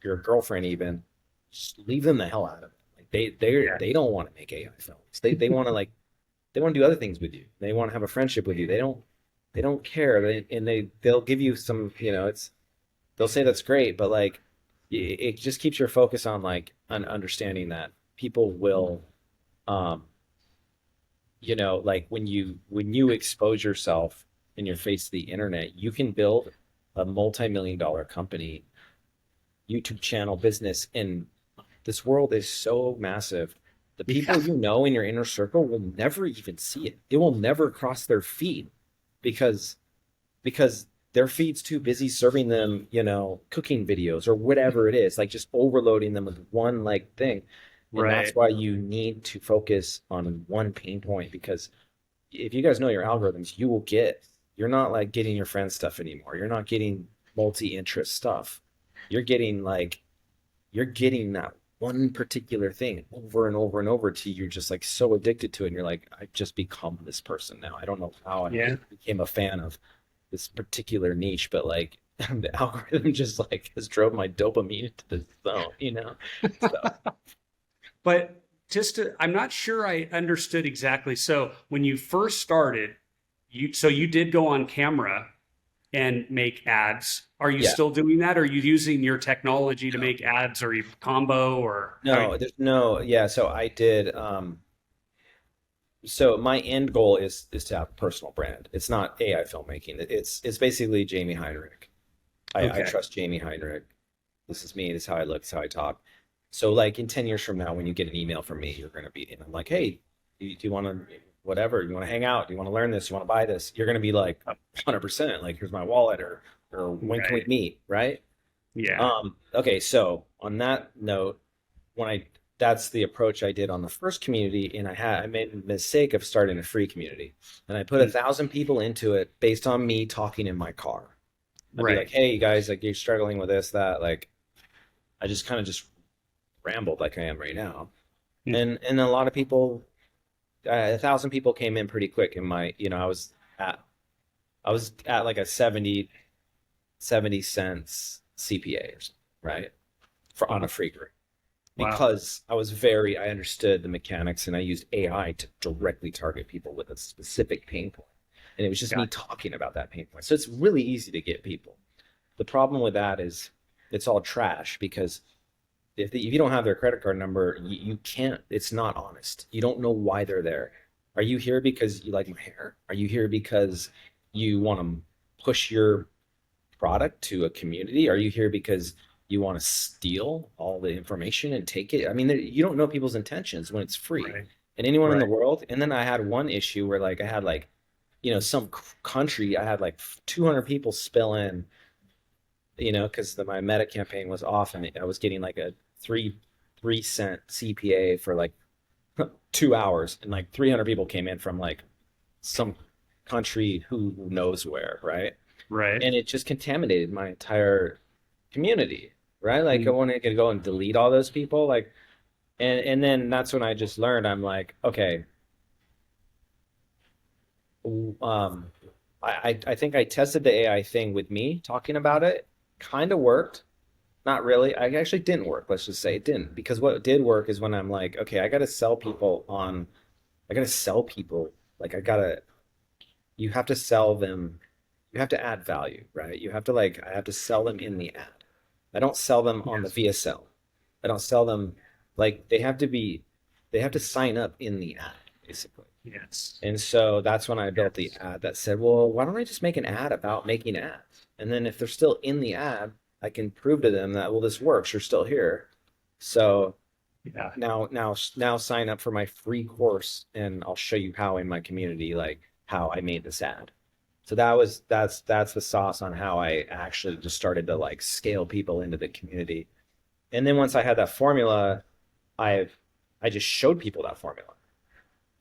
S2: your girlfriend even, just leave them the hell out of it. Like
S3: Yeah.
S2: they don't want to make AI films. They want to like they want to do other things with you. They want to have a friendship with you. They don't care. And they'll give you some, you know, they'll say that's great, but like it just keeps your focus on like on understanding that people will um you know, like when you expose yourself in your face to the internet, you can build a multi-million-dollar company, YouTube channel, business, and this world is so massive. The
S3: Yeah.
S2: people you know in your inner circle will never even see it. It will never cross their feed because their feed's too busy serving them, you know, cooking videos or whatever it is, like just overloading them with one like thing. And that's
S3: Right.
S2: why you need to focus on one pain point because if you guys know your algorithms, you're not like getting your friends stuff anymore. You're not getting multi-interest stuff. You're getting like you're getting that one particular thing over and over and over till you're just like so addicted to it and you're like, I've just become this person now. I don't know how I
S3: Yeah.
S2: became a fan of this particular niche, but like the algorithm just like has drove my dopamine into the zone, you know? So
S3: But I'm not sure I understood exactly. So when you first started, you did go on camera and make ads. Are you
S2: yeah.
S3: still doing that? Or are you using your technology to make ads or you combo or how you,
S2: No, there's no, yeah. So I did, so my end goal is to have a personal brand. It's not AI filmmaking. It's basically Jamie Heinrich. I
S3: okay.
S2: trust Jamie Heinrich. This is me. This is how I look. This is how I talk. So like in 10 years from now, when you get an email from me, you're going to be, and I'm like, hey, do you want to, whatever, you want to hang out? Do you want to learn this? You want to buy this? You're going to be like 100%, like, here's my wallet or when can we
S3: Right.
S2: meet? Right.
S3: Yeah.
S2: Okay. So on that note, when that's the approach I did on the first community, and I made the mistake of starting a free community, and I put
S3: Mm,
S2: 1,000 people into it based on me talking in my car. I'd be like,
S3: right.
S2: hey, you guys, like you're struggling with this, that, like I just kind of just rambled like I am right now.
S3: Mm,
S2: And a lot of people, 1,000 people came in pretty quick in my, you know, at, I was at like a 70 cents CPA or something, right? For on a
S3: wow.
S2: free group.
S3: Wow.
S2: Because I understood the mechanics and I used AI to directly target people with a specific pain point. And it was just me
S3: Got
S2: talking about that pain point. So it's really easy to get people. The problem with that is it's all trash because if you don't have their credit card number, you can't, it's not honest. You don't know why they're there. Are you here because you like my hair? Are you here because you want to push your product to a community? Are you here because you want to steal all the information and take it? I mean, you don't know people's intentions when it's free.
S3: right.
S2: And anyone in the
S3: Right.
S2: world. And then I had one issue where like I had like, you know, some country, I had like 200 people spill in, you know, because my meta campaign was off and I was getting like a 3-cent CPA for like 2 hours, and like 300 people came in from like some country who knows where, right?
S3: Right.
S2: And it just contaminated my entire community, right? Like I
S3: Mm.
S2: wanted to go and delete all those people, like, and then that's when I just learned. I'm like, okay, um, I think I tested the AI thing with me talking about it, kind of worked. Not really. I actually didn't work. Let's just say it didn't, because what did work is when I'm like, okay, I gotta sell people. Like you have to sell them. You have to add value, right? I have to sell them in the ad. I don't sell them on the
S3: Yes.
S2: VSL. I don't sell them like they have to sign up in the ad, basically.
S3: Yes.
S2: And so that's when I built the
S3: Yes.
S2: ad that said, well, why don't I just make an ad about making ads? And then if they're still in the ad, I can prove to them that, well, this works. You're still here. So
S3: Yeah.
S2: now sign up for my free course and I'll show you how in my community, like how I made this ad. So that's the sauce on how I actually just started to like scale people into the community. And then once I had that formula, I've I just showed people that formula,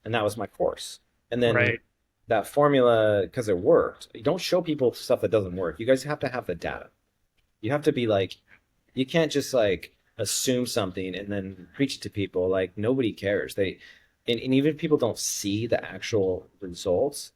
S2: and that was my course. And then
S3: Right.
S2: that formula, because it worked, you don't show people stuff that doesn't work. You guys have to have the data. You have to be like, you can't just like assume something and then preach it to people. Like nobody cares. And even if people don't see the actual results,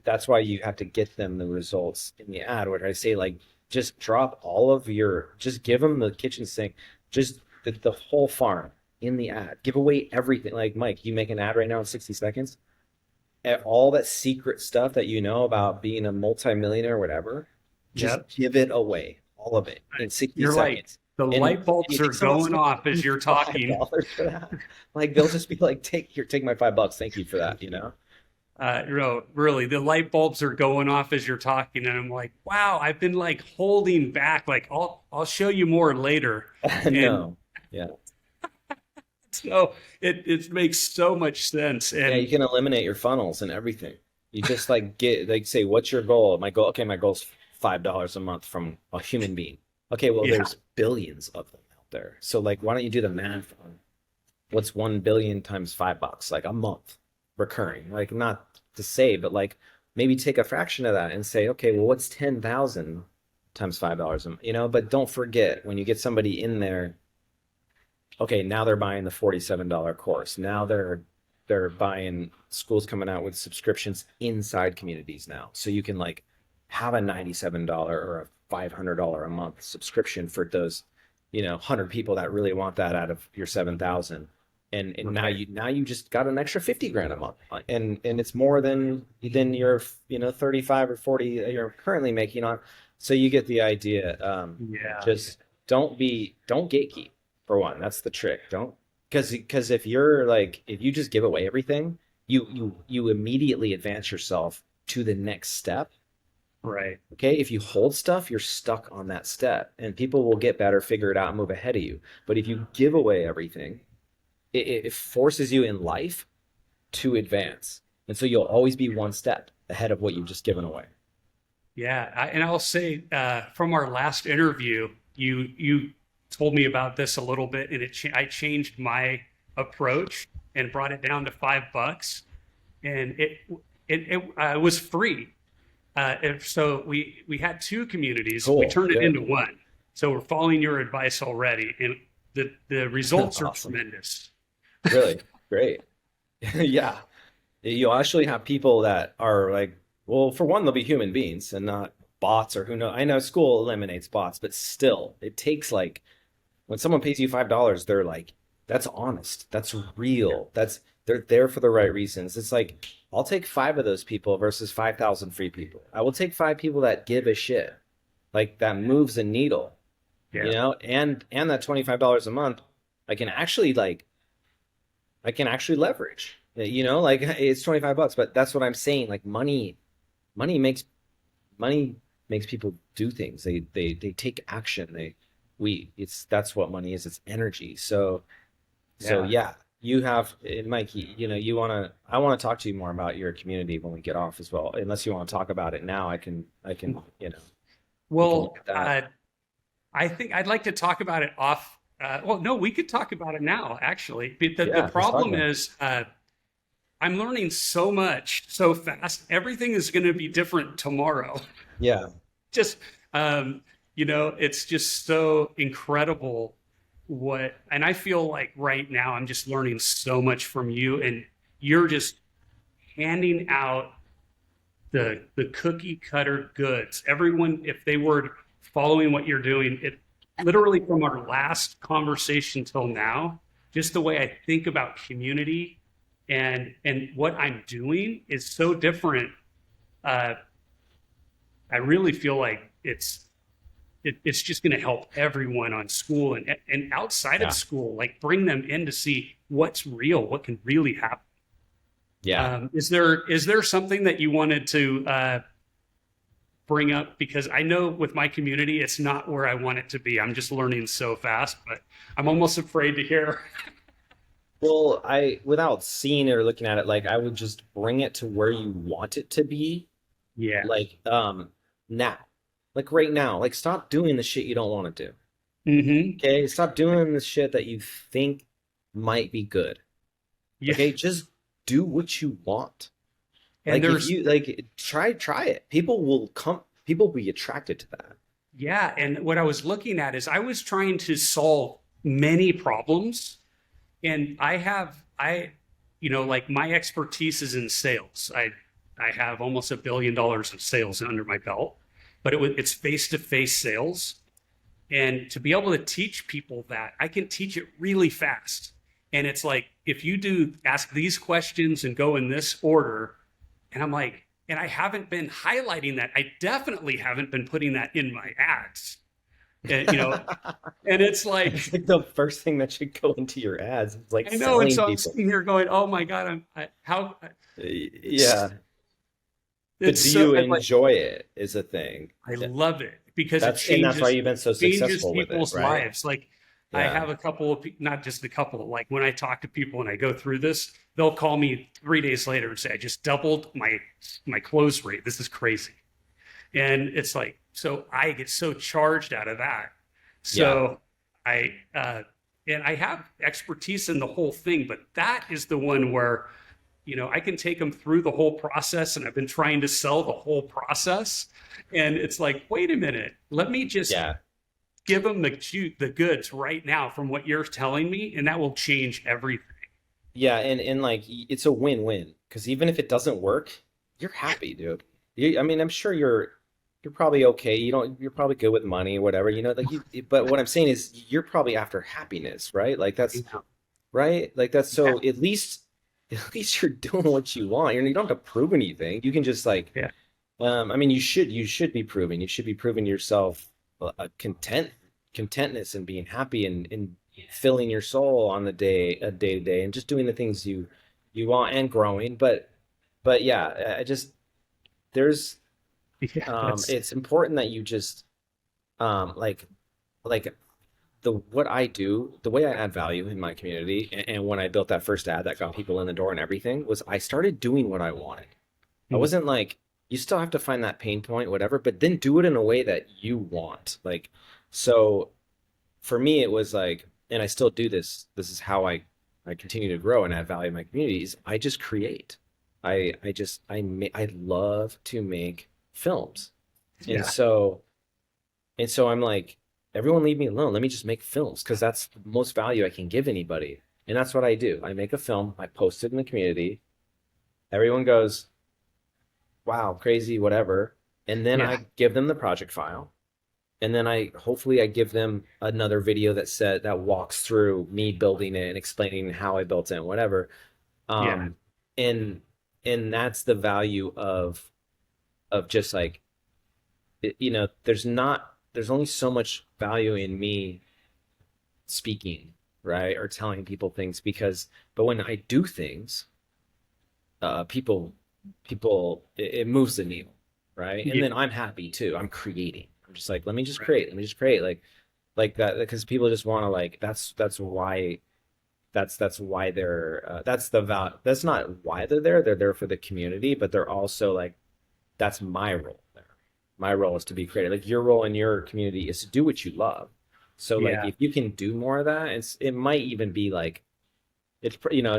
S2: that's why you have to get them the results in the ad. Where I say like, just give them the kitchen sink, just the whole farm in the ad. Give away everything. Like Mike, you make an ad right now in 60 seconds. All that secret stuff that you know about being a multimillionaire or whatever, just
S3: Yep.
S2: give it away, all of it in 60
S3: You're right.
S2: seconds.
S3: The
S2: And
S3: light bulbs
S2: you
S3: are
S2: think someone's
S3: going
S2: gonna
S3: off
S2: pay
S3: as
S2: you
S3: you're
S2: five
S3: talking.
S2: dollars for that? Like they'll just be like, take my $5. Thank you for that, you know?
S3: No, really, the light bulbs are going off as you're talking, and I'm like, wow, I've been like holding back. Like, I'll show you more later. And
S2: No. Yeah.
S3: so it makes so much sense.
S2: Yeah, you
S3: And
S2: can eliminate your funnels and everything. You just like get like say, what's your goal? My goal's $5 a month from a human being. Okay, well,
S3: yeah,
S2: there's billions of them out there. So like, why don't you do the math on what's 1 billion times $5, like a month recurring? Like not to say, but like maybe take a fraction of that and say, okay, well, what's 10,000 times $5 a month? You know, but don't forget when you get somebody in there, okay, now they're buying the $47 course. Now they're buying schools coming out with subscriptions inside communities now. So you can like have a $97 or a $500 a month subscription for those, 100 people that really want that out of your 7,000. And
S3: right.
S2: now you just got an extra 50 grand a month. And it's more than your 35 or 40 you're currently making on. So you get the idea.
S3: Yeah,
S2: Just don't gatekeep, for one. That's the trick. Don't, because if you just give away everything, you immediately advance yourself to the next step.
S3: right.
S2: Okay, if you hold stuff, you're stuck on that step, and people will get better, figure it out, and move ahead of you. But if you give away everything, it forces you in life to advance, and so you'll always be one step ahead of what you've just given away.
S3: Yeah, and I'll say from our last interview, you told me about this a little bit, and I changed my approach and brought it down to $5, and it was free. And so we had two communities. We
S2: Cool,
S3: turned it
S2: good,
S3: into one. So we're following your advice already, and the results are
S2: awesome,
S3: tremendous.
S2: really great. Yeah, you'll actually have people that are like, well, for one, they'll be human beings and not bots or who knows. I know school eliminates bots, but still, it takes like when someone pays you $5, they're like, that's honest, that's real, they're there for the right reasons. It's like I'll take five of those people versus 5,000 free people. I will take five people that give a shit, like that moves a needle,
S3: Yeah,
S2: and that $25 a month, I can actually like I can actually leverage. Like it's 25 bucks, but that's what I'm saying. Like money makes money makes people do things. They take action. That's what money is. It's energy. So
S3: yeah.
S2: yeah, you have, and Mike, I want to talk to you more about your community when we get off as well. Unless you want to talk about it now, I can we can
S3: Well,
S2: look at that.
S3: I think I'd like to talk about it off Well, no, we could talk about it now, actually. The
S2: Yeah, let's talk
S3: problem
S2: about it.
S3: is, I'm learning so much so fast. Everything is going to be different tomorrow.
S2: Yeah.
S3: Just, um, it's just so incredible and I feel like right now I'm just learning so much from you, and you're just handing out the cookie cutter goods. Everyone, if they were following what you're doing, it literally from our last conversation till now, just the way I think about community and what I'm doing is so different. Uh, I really feel like it's just going to help everyone on school and outside of
S2: Yeah.
S3: school, like bring them in to see what's real, what can really happen.
S2: Yeah.
S3: Is there something that you wanted to bring up? Because I know with my community, it's not where I want it to be. I'm just learning so fast, but I'm almost afraid to hear.
S2: Well, without seeing it or looking at it, like I would just bring it to where you want it to be,
S3: Yeah.
S2: like now. Like right now. Like stop doing the shit you don't want to do.
S3: Hmm.
S2: Okay? Stop doing the shit that you think might be good.
S3: Yeah.
S2: Okay? Just do what you want.
S3: And
S2: Like if
S3: there's
S2: you like try it. People will be attracted to that.
S3: Yeah, and what I was looking at is I was trying to solve many problems, and like my expertise is in sales. I have almost $1 billion of sales under my belt, but it's face to face sales, and to be able to teach people that, I can teach it really fast. And it's like if you do ask these questions and go in this order, and I'm like, and I haven't been highlighting that. I definitely haven't been putting that in my ads. And, and it's
S2: It's
S3: like,
S2: like the first thing that should go into your ads. It's like
S3: I know. And
S2: selling
S3: so I'm
S2: people.
S3: sitting here going, oh my God, how
S2: Yeah. But
S3: it's
S2: do
S3: so,
S2: you
S3: I'm like,
S2: enjoy it is a thing.
S3: I love it because it
S2: That's why
S3: changes
S2: you've been so
S3: changes
S2: successful with it,
S3: people's
S2: right?
S3: lives. Like I
S2: Yeah.
S3: have a couple of not just a couple. Like when I talk to people and I go through this, they'll call me 3 days later and say, "I just doubled my close rate. This is crazy." And it's like, so I get so charged out of that.
S2: Yeah.
S3: So I and I have expertise in the whole thing, but that is the one where I can take them through the whole process, and I've been trying to sell the whole process. And it's like, wait a minute, let me just
S2: Yeah.
S3: give them the goods right now from what you're telling me, and that will change everything.
S2: Yeah, and like it's a win-win because even if it doesn't work, you're happy, dude. I mean, I'm sure you're probably okay. You're probably good with money or whatever, like but what I'm saying is you're probably after happiness, right? Like that's
S3: Yeah.
S2: right? Like that's
S3: Yeah.
S2: so at least you're doing what you want. You don't have to prove anything. You can just like
S3: Yeah.
S2: I mean, you should be proving. You should be proving yourself a contentness and being happy and filling your soul on a day to day, and just doing the things you want and growing. But yeah, I just there's
S3: Yeah. That's
S2: it's important that you just like what I do, the way I add value in my community, and when I built that first ad that got people in the door and everything, was I started doing what I wanted. I
S3: mm,
S2: wasn't like, you still have to find that pain point, whatever, but then do it in a way that you want. Like, so for me, it was like, and I still do this. This is how I continue to grow and add value in my communities. I just create. I love to make films. And
S3: yeah.
S2: so I'm like, everyone leave me alone. Let me just make films because that's the most value I can give anybody. And that's what I do. I make a film, I post it in the community. Everyone goes, wow, crazy, whatever. And then
S3: Yeah.
S2: I give them the project file. And then hopefully I give them another video that walks through me building it and explaining how I built it and whatever.
S3: Yeah.
S2: Um, and and that's the value of just like there's only so much value in me speaking, right? Or telling people things but when I do things, it moves the needle, right? And
S3: Yeah.
S2: then I'm happy too. I'm creating. I'm just like, let me just create like that because people just want to like that's why they're that's the value. That's not why they're there for the community, but they're also like that's my role there. My role is to be creative. Like your role in your community is to do what you love, So like
S3: Yeah.
S2: if you can do more of that, it might even be like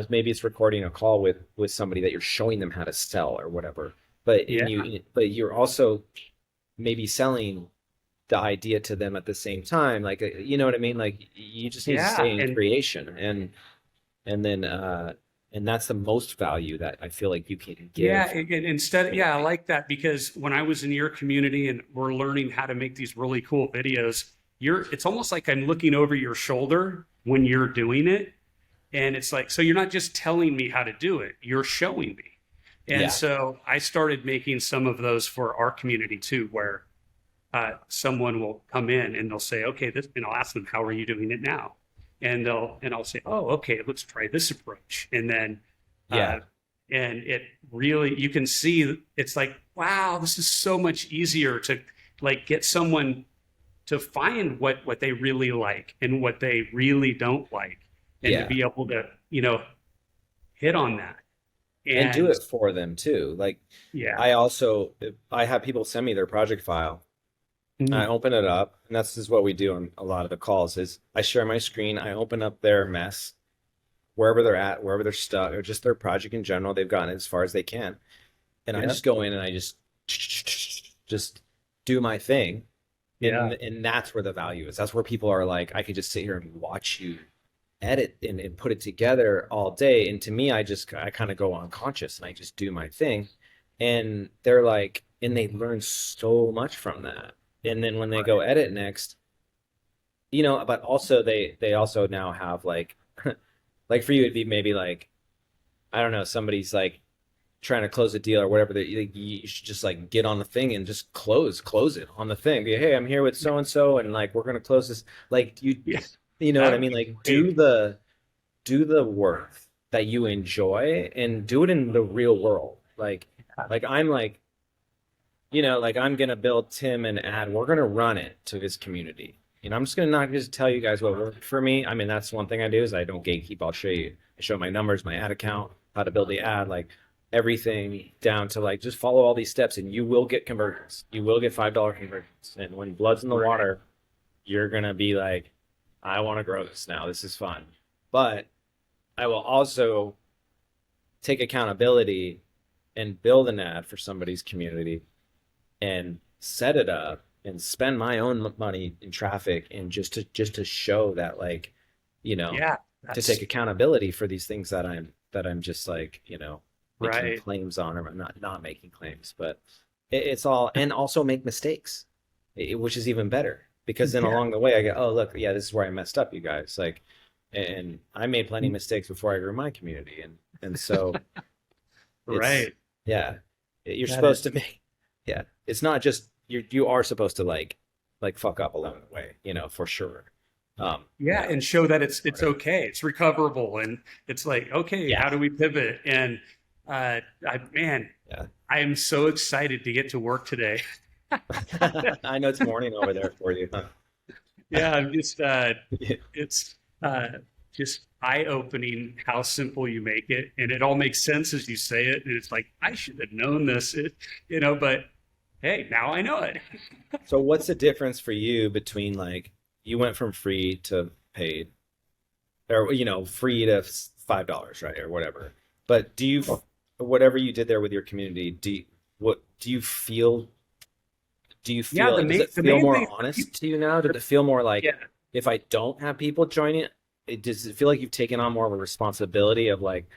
S2: maybe it's recording a call with somebody that you're showing them how to sell or whatever.
S3: Yeah.
S2: But you're also maybe selling the idea to them at the same time. Like you know what I mean? Like you just need to
S3: Yeah.
S2: stay in
S3: And
S2: creation and then and that's the most value that I feel like you can
S3: yeah,
S2: give
S3: instead, yeah, I
S2: anything.
S3: like that because when I was in your community and we're learning how to make these really cool videos, it's almost like I'm looking over your shoulder when you're doing it. And it's like, so you're not just telling me how to do it, you're showing me. And
S2: Yeah.
S3: so I started making some of those for our community too, where someone will come in and they'll say, okay, this, and I'll ask them, how are you doing it now? And I'll say, oh, okay, let's try this approach. And then,
S2: Yeah.
S3: uh, and it really, you can see it's like, wow, this is so much easier to like get someone to find what they really like and what they really don't like, and to
S2: Yeah.
S3: be able to, hit on that.
S2: And do
S3: And
S2: it for them too. Like
S3: yeah,
S2: I have people send me their project file. I
S3: mm,
S2: open it up, and that's just what we do on a lot of the calls is I share my screen, I open up their mess, wherever they're at, wherever they're stuck, or just their project in general, they've gotten it as far as they can. And I
S3: yeah,
S2: just go in and I just do my thing.
S3: yeah,
S2: And that's where the value is. That's where people are like, I could just sit here and watch you edit and put it together all day. And to me, I kind of go unconscious and I just do my thing. And they're like, and they learn so much from that. And then when they go
S3: right,
S2: edit next, but also they also now have like like for you it'd be maybe like I don't know, somebody's like trying to close a deal or whatever, that you should just like get on the thing and just close it on the thing. Be, hey, I'm here with so and so, and like we're gonna close this. Like
S3: yeah,
S2: you know what
S3: that
S2: I
S3: would
S2: mean?
S3: be
S2: Like
S3: great.
S2: do the work that you enjoy and do it in the real world. Like I'm like like I'm gonna build Tim an ad. We're gonna run it to his community. I'm just gonna not just tell you guys what worked for me. I mean, that's one thing I do is I don't gatekeep. I'll show you. I show my numbers, my ad account, how to build the ad, like everything down to like just follow all these steps, and you will get conversions. You will get $5 conversions. And when blood's in the
S3: Right,
S2: water, you're gonna be like, I want to grow this now. This is fun. But I will also take accountability and build an ad for somebody's community and set it up and spend my own money in traffic and just to show that like
S3: yeah,
S2: to take
S3: that's
S2: accountability for these things that I'm just like making
S3: right,
S2: claims on, or not making claims, but it's all, and also make mistakes, which is even better because then
S3: yeah,
S2: along the way I go, oh look, yeah, this is where I messed up, you guys, like, and I made plenty of mistakes before I grew my community, and so it's
S3: right.
S2: yeah, you're
S3: That is,
S2: supposed to make, yeah, it's not just you are supposed to like fuck up along the way, for sure.
S3: yeah, and show that it's
S2: Right.
S3: okay, it's recoverable, and it's like, okay,
S2: Yeah,
S3: how do we pivot? And man,
S2: yeah.
S3: I am so excited to get to work today.
S2: I know it's morning over there for you, huh?
S3: Yeah, I'm just
S2: Yeah.
S3: it's just eye-opening how simple you make it, and it all makes sense as you say it. And it's like I should have known this, but hey, now I know it.
S2: So what's the difference for you between like you went from free to paid, or free to $5, right, or whatever? But whatever you did there with your community, what do you feel? Do you
S3: Yeah,
S2: feel, does it
S3: the
S2: feel
S3: main
S2: more
S3: thing,
S2: honest to you now? Did it feel more like
S3: yeah,
S2: if I don't have people joining does it feel like you've taken on more of a responsibility of like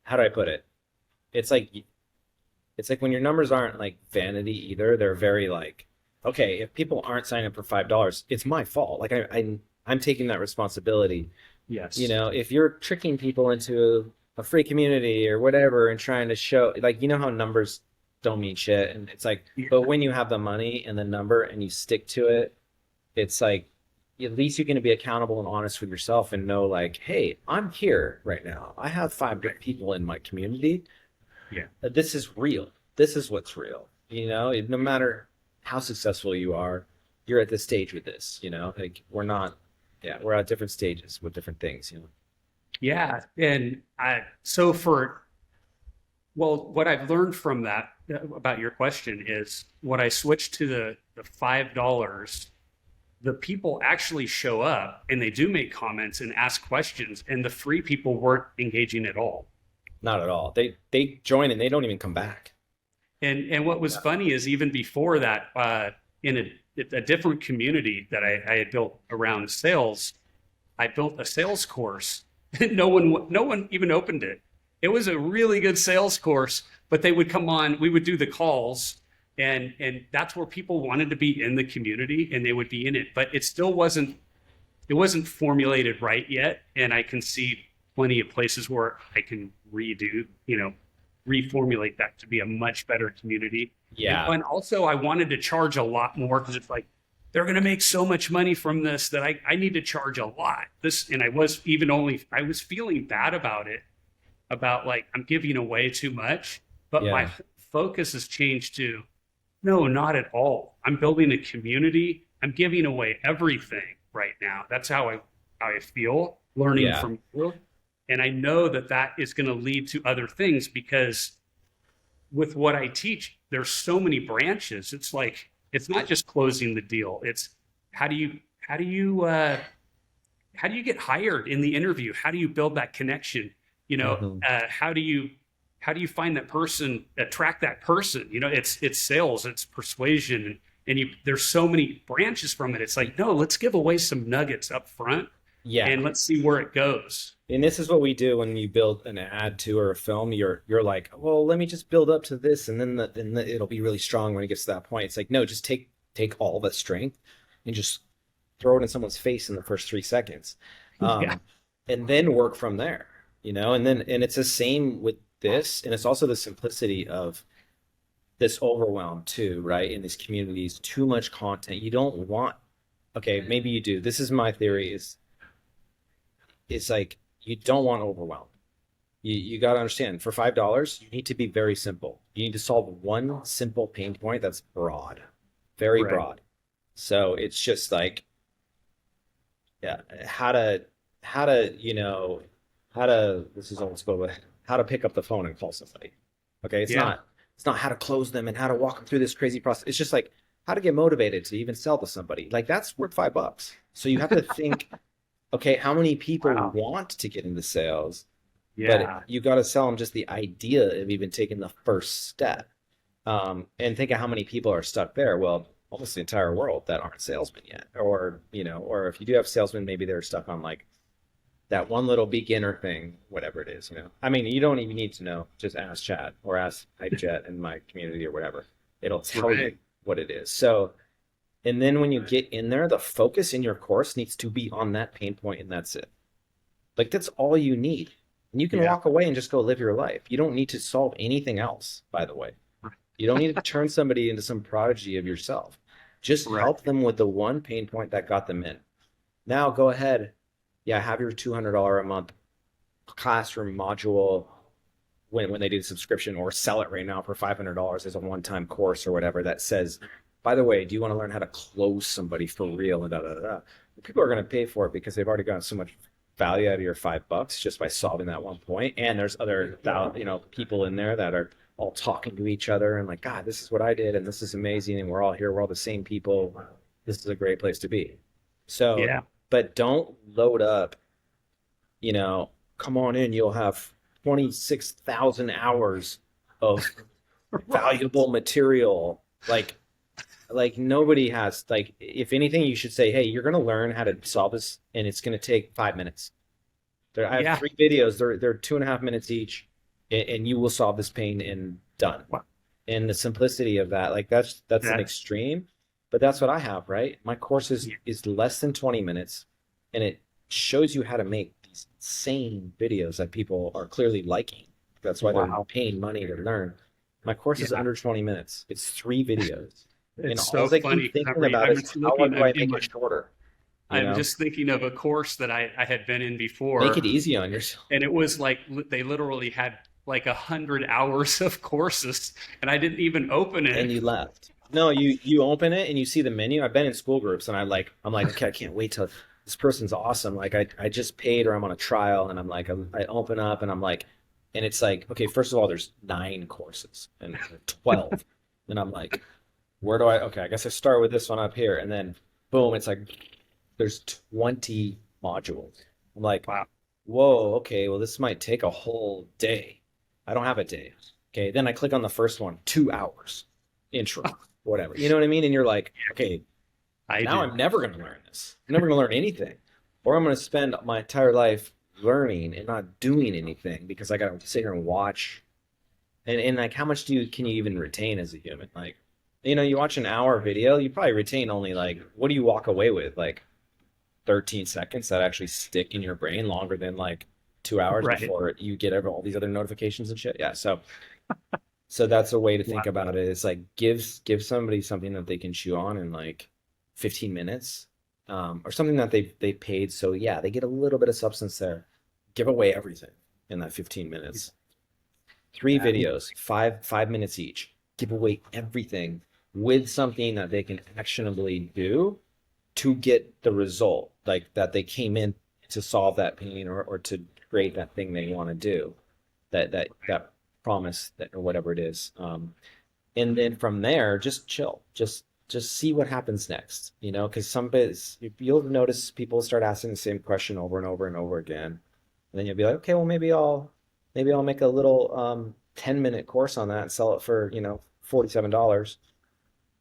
S2: how do I put it? It's like when your numbers aren't like vanity either. They're very like, okay, if people aren't signing up for $5, it's my fault. Like I'm taking that responsibility.
S3: yes,
S2: If you're tricking people into a free community or whatever and trying to show, like, how numbers don't mean shit. And it's like,
S3: yeah,
S2: but when you have the money and the number and you stick to it, it's like, at least you're going to be accountable and honest with yourself and know like, hey, I'm here right now. I have five
S3: right,
S2: people in my community.
S3: yeah,
S2: This is real. This is what's real. No matter how successful you are, you're at this stage with this, like we're not, yeah, we're at different stages with different things.
S3: yeah. And so what I've learned from that about your question is what I switched to the $5 the people actually show up and they do make comments and ask questions, and the free people weren't engaging at all.
S2: Not at all. They join and they don't even come back.
S3: And what was funny is even before that, in a different community that I had built around sales, I built a sales course. No one even opened it. It was a really good sales course, but they would come on, we would do the calls, and that's where people wanted to be in the community, and they would be in it. But it still wasn't formulated right yet. And I can see plenty of places where I can reformulate that to be a much better community.
S2: Yeah.
S3: And also I wanted to charge a lot more, because it's like, they're going to make so much money from this that I need to charge a lot. And I was feeling bad about it, about like, I'm giving away too much, but my focus has changed to, no, not at all. I'm building a community. I'm giving away everything right now. That's how I feel, learning from you. And I know that is going to lead to other things, because with what I teach, there's so many branches. It's like, it's not just closing the deal. It's how do you get hired in the interview? How do you build that connection? How do you find that person, attract that person? It's sales, it's persuasion, and there's so many branches from it. It's like, no, let's give away some nuggets up front. Yeah. And let's see where it goes.
S2: And this is what we do when you build an ad to or a film. You're like, well, let me just build up to this, and then it'll be really strong when it gets to that point. It's like, no, just take all the strength and just throw it in someone's face in the first 3 seconds, and then work from there. And it's the same with this, and it's also the simplicity of this overwhelm too, right? In these communities, too much content. You don't want. Okay, maybe you do. This is my theory. It's like, you don't want overwhelm. You got to understand, for $5, you need to be very simple. You need to solve one simple pain point that's broad, very broad. So it's just like, how to this is old school, but how to pick up the phone and call somebody. Okay, it's not how to close them and how to walk them through this crazy process. It's just like how to get motivated to even sell to somebody. Like, that's worth $5. So you have to think. Okay, how many people want to get into sales? Yeah. But you got to sell them just the idea of even taking the first step. And think of how many people are stuck there. Well, almost the entire world that aren't salesmen yet. Or if you do have salesmen, maybe they're stuck on like that one little beginner thing, whatever it is. I mean, you don't even need to know. Just ask Chad or ask HypeJet in my community or whatever. It'll tell you what it is. So, and then when you get in there, the focus in your course needs to be on that pain point, and that's it. Like, that's all you need. And you can walk away and just go live your life. You don't need to solve anything else, by the way. You don't need to turn somebody into some prodigy of yourself. Just help them with the one pain point that got them in. Now go ahead. Have your $200 a month classroom module when they do the subscription, or sell it right now for $500 as a one-time course or whatever that says, by the way, do you want to learn how to close somebody for real? And people are going to pay for it because they've already gotten so much value out of your $5 just by solving that one point. And there's other, people in there that are all talking to each other and like, God, this is what I did, and this is amazing, and we're all here. We're all the same people. This is a great place to be. So, but don't load up. Come on in. You'll have 26,000 hours of valuable material. Like nobody has, like, if anything, you should say, hey, you're going to learn how to solve this, and it's going to take 5 minutes. I have 3 videos. They're 2.5 minutes each, and you will solve this pain and done. Wow. And the simplicity of that, like that's an extreme, but that's what I have, right? My course is less than 20 minutes, and it shows you how to make these insane videos that people are clearly liking. That's why they're paying money to learn. My course is under 20 minutes. It's 3 videos.
S3: It's so funny.
S2: How do I make it shorter?
S3: I'm just thinking of a course that I had been in before.
S2: Make it easy on yourself.
S3: And it was like, they literally had like 100 hours of courses, and I didn't even open it.
S2: And you left. No, you open it and you see the menu. I've been in school groups, and I'm like, okay, I can't wait till this person's awesome. Like I just paid, or I'm on a trial, and I'm like, I open up and I'm like, and it's like, okay, first of all, there's 9 courses and 12. And I'm like, okay, I guess I start with this one up here. And then boom, it's like there's 20 modules. I'm like,
S3: Wow.
S2: whoa, okay, well, this might take a whole day. I don't have a day. Okay, then I click on the first one, 2 hours, intro, whatever. You know what I mean? And you're like, okay,
S3: I
S2: now
S3: do.
S2: I'm never going to learn this. I'm never going to learn anything. Or I'm going to spend my entire life learning and not doing anything because I got to sit here and watch. And like, how much can you even retain as a human? Like, you watch an hour video, you probably retain only like, what do you walk away with? Like 13 seconds that actually stick in your brain longer than like 2 hours
S3: Right.
S2: before you get all these other notifications and shit. Yeah. So that's a way to
S3: Wow.
S2: think about it. It's like give somebody something that they can chew on in like 15 minutes, or something that they paid. So yeah, they get a little bit of substance there. Give away everything in that 15 minutes. Three
S3: Yeah.
S2: videos, 5 minutes each. Give away everything with something that they can actionably do to get the result, like that they came in to solve that pain, or to create that thing they want to do, that promise, that or whatever it is. And then from there, just chill, just see what happens next. Because some bits you'll notice people start asking the same question over and over and over again, and then you'll be like, okay, well, maybe I'll make a little 10-minute course on that and sell it for $47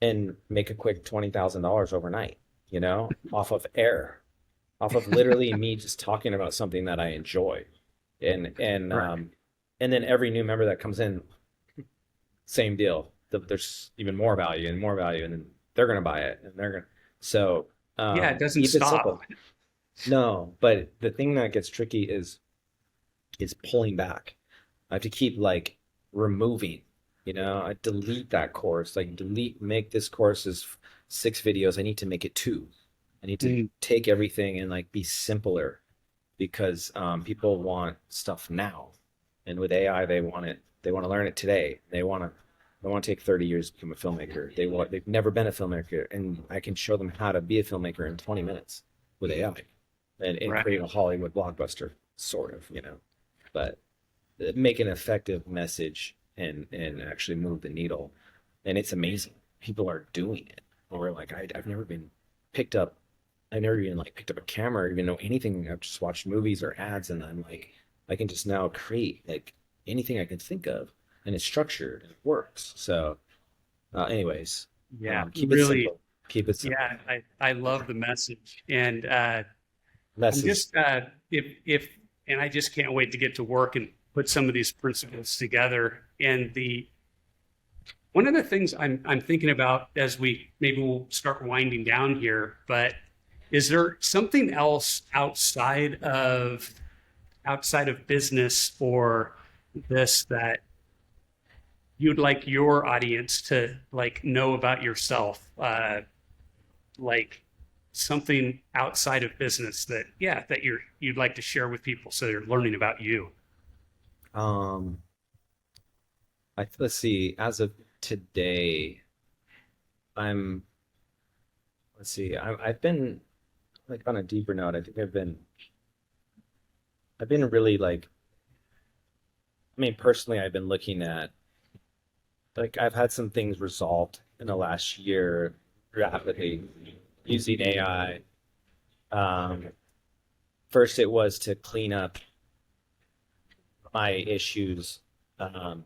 S2: and make a quick $20,000 overnight, off of air, off of literally me just talking about something that I enjoy. And and
S3: Right.
S2: um and then every new member that comes in, same deal. There's even more value and more value, and then they're gonna buy it, and they're gonna. So
S3: Yeah, it doesn't
S2: keep it
S3: stop.
S2: simple. No, but the thing that gets tricky is pulling back. I have to keep like removing. I delete that course, like make this course is 6 videos. I need to make it 2. I need to
S3: Mm.
S2: take everything and like be simpler, because people want stuff now, and with AI, they want it. They want to learn it today. They want to take 30 years to become a filmmaker. They've never been a filmmaker, and I can show them how to be a filmmaker in 20 minutes with AI, and
S3: Right.
S2: create a Hollywood blockbuster, sort of. But make an effective message and actually move the needle. And it's amazing. People are doing it. Or like I've never been picked up. I've never even like picked up a camera or even know anything. I've just watched movies or ads, and I'm like, I can just now create like anything I can think of, and it's structured and it works. So, anyways,
S3: Yeah,
S2: keep it
S3: really.
S2: simple. Keep it simple.
S3: Yeah, I love the message. And I'm
S2: Less is
S3: just if and I just can't wait to get to work and put some of these principles together. And the one of the things I'm thinking about as maybe we'll start winding down here, but is there something else outside of business or this that you'd like your audience to like know about yourself? Like something outside of business that you'd like to share with people so they're learning about you.
S2: um let's see, as of today, I'm let's see, I've been like, on a deeper note, I think I've been really like, I mean, personally, I've been looking at, like, I've had some things resolved in the last year rapidly using AI. Um, First, it was to clean up my issues, um,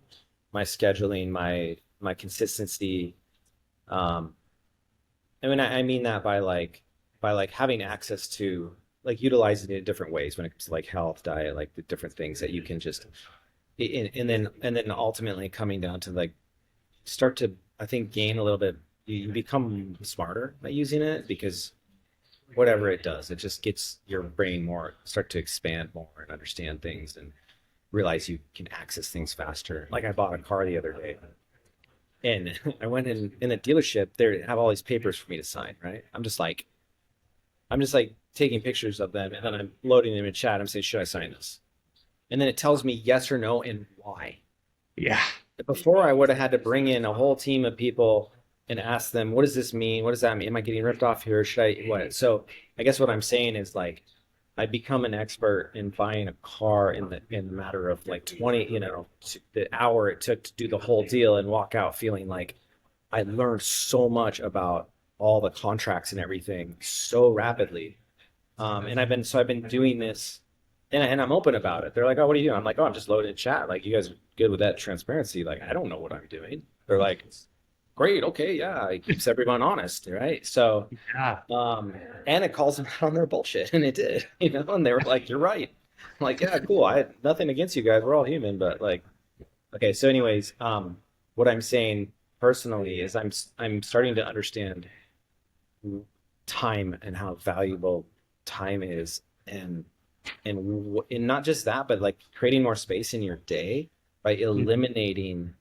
S2: my scheduling, my consistency. Um, I mean that by like having access to, like, utilizing it in different ways when it comes to like health, diet, like the different things that you can just, and then ultimately coming down to like start to, I think, gain a little bit. You become smarter at using it, because whatever it does, it just gets your brain more, start to expand more and understand things, and realize you can access things faster. Like, I bought a car the other day, and I went in the dealership. They have all these papers for me to sign, right? I'm just like taking pictures of them, and then I'm loading them in chat. I'm saying, should I sign this? And then it tells me yes or no and why.
S3: Yeah.
S2: Before, I would have had to bring in a whole team of people and ask them, what does this mean? What does that mean? Am I getting ripped off here? Should I what? So I guess what I'm saying is, like, I become an expert in buying a car in the matter of like 20, the hour it took to do the whole deal, and walk out feeling like I learned so much about all the contracts and everything so rapidly. And I've been doing this, and I'm open about it. They're like, "Oh, what are you doing?" I'm like, "Oh, I'm just loading chat. Like, you guys are good with that transparency. Like, I don't know what I'm doing." They're like, "Great, okay, yeah." It keeps everyone honest, right? So,
S3: Yeah.
S2: um, and it calls them out on their bullshit, and it did, you know. And they were like, "You're right." I'm like, "Yeah, cool. I had nothing against you guys. We're all human, but like, okay." So, anyways, what I'm saying personally is I'm starting to understand time and how valuable time is, and and not just that, but like creating more space in your day by
S3: Mhm.
S2: eliminating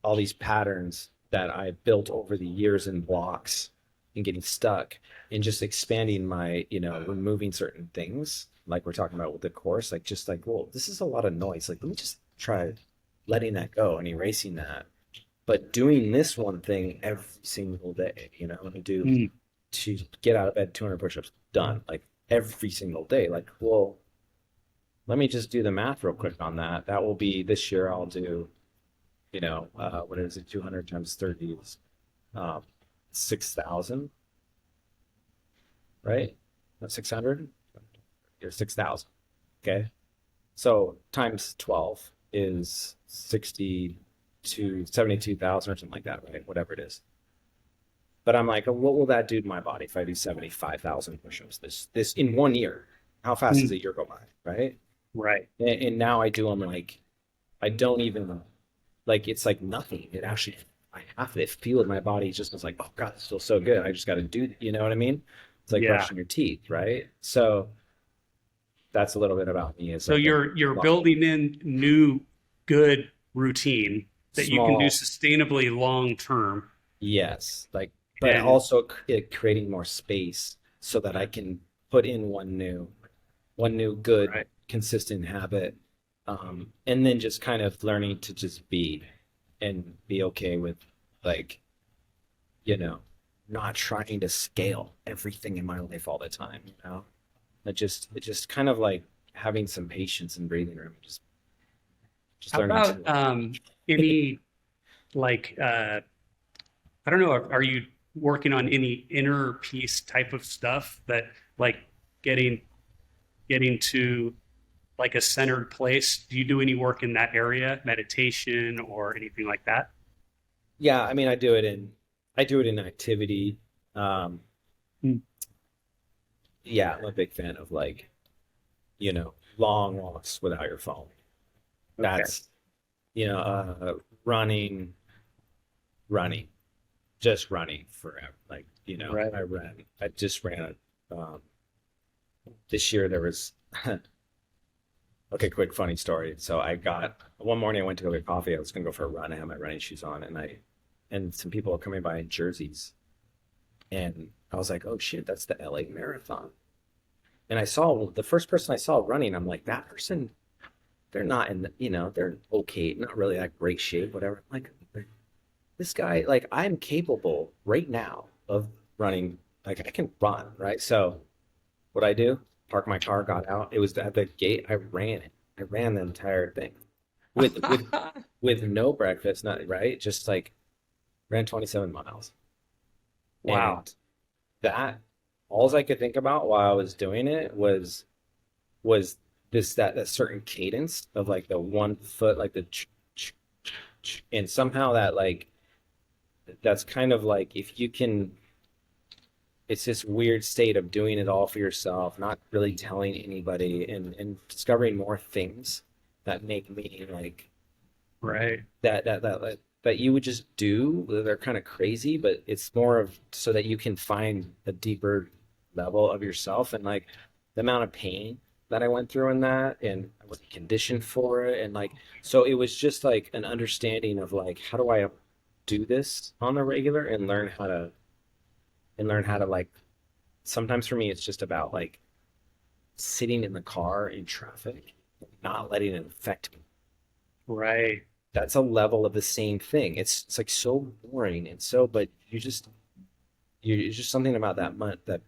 S2: all these patterns that I built over the years in blocks and getting stuck, and just expanding my, removing certain things like we're talking about with the course, like just like, well, this is a lot of noise. Like, let me just try letting that go and erasing that. But doing this one thing every single day, I'm gonna do
S3: Mm.
S2: to get out of bed 200 push-ups, done, like every single day. Like, well, let me just do the math real quick on that. That will be this year. I'll do, what is it? 200 times 30 is 6,000, right? Not 600 or 6,000. Okay. So times 12 is 60 to 72,000 or something like that, right? Whatever it is. But I'm like, oh, what will that do to my body if I do 75,000 push-ups this in 1 year? How fast does
S3: Mm.
S2: a year go by, right?
S3: Right.
S2: And now I do them like, I don't even, like, it's like nothing. It actually, I have to feel it. My body just was like, oh God, it feels so good. I just got to do, you know what I mean? It's like
S3: Yeah.
S2: brushing your teeth, right? So that's a little bit about me. It's
S3: So
S2: like a
S3: you're building in new good routine that you can do
S2: small,
S3: sustainably long term.
S2: yes, like, but
S3: And
S2: also creating more space so that I can put in one new good
S3: right.
S2: consistent habit, and then just kind of learning to just be and be okay with, like, you know not trying to scale everything in my life all the time. It just kind of like having some patience and breathing room, just
S3: How
S2: learning
S3: about
S2: to
S3: any like I don't know, are you working on any inner peace type of stuff that like getting getting to like a centered place? Do you do any work in that area, meditation or anything like that?
S2: yeah, I mean, I do it in activity. um
S3: Mm.
S2: yeah, I'm a big fan of, like, long walks without your phone.
S3: Okay.
S2: That's, running, running, just running forever. Like,
S3: Right.
S2: I just ran, um, this year. There was, okay, quick funny story. So I got one morning, I went to go get coffee. I was gonna go for a run. I had my running shoes on, and some people were coming by in jerseys, and I was like, oh shit, that's the LA Marathon. And I saw the first person I saw running. I'm like, that person, they're not in the, they're okay, not really that great shape, whatever. I'm like, this guy, like, I'm capable right now of running. Like, I can run, right? So what I do, park my car, got out. It was at the gate. I ran it. I ran the entire thing with with no breakfast, not right. Just like ran 27 miles.
S3: Wow.
S2: And that, all I could think about while I was doing it was that certain cadence of, like, the 1 foot, like the and somehow that, like, that's kind of like, if you can, it's this weird state of doing it all for yourself, not really telling anybody, and discovering more things that make me, like,
S3: Right.
S2: that you would just do. They're kind of crazy, but it's more of so that you can find a deeper level of yourself, and, like, the amount of pain that I went through in that, and I wasn't conditioned for it, and, like, so it was just like an understanding of, like, how do I do this on the regular, and learn how to, like, sometimes for me it's just about, like, sitting in the car in traffic, not letting it affect me.
S3: Right.
S2: That's a level of the same thing. It's like so boring, and so, but you're just something about that month, that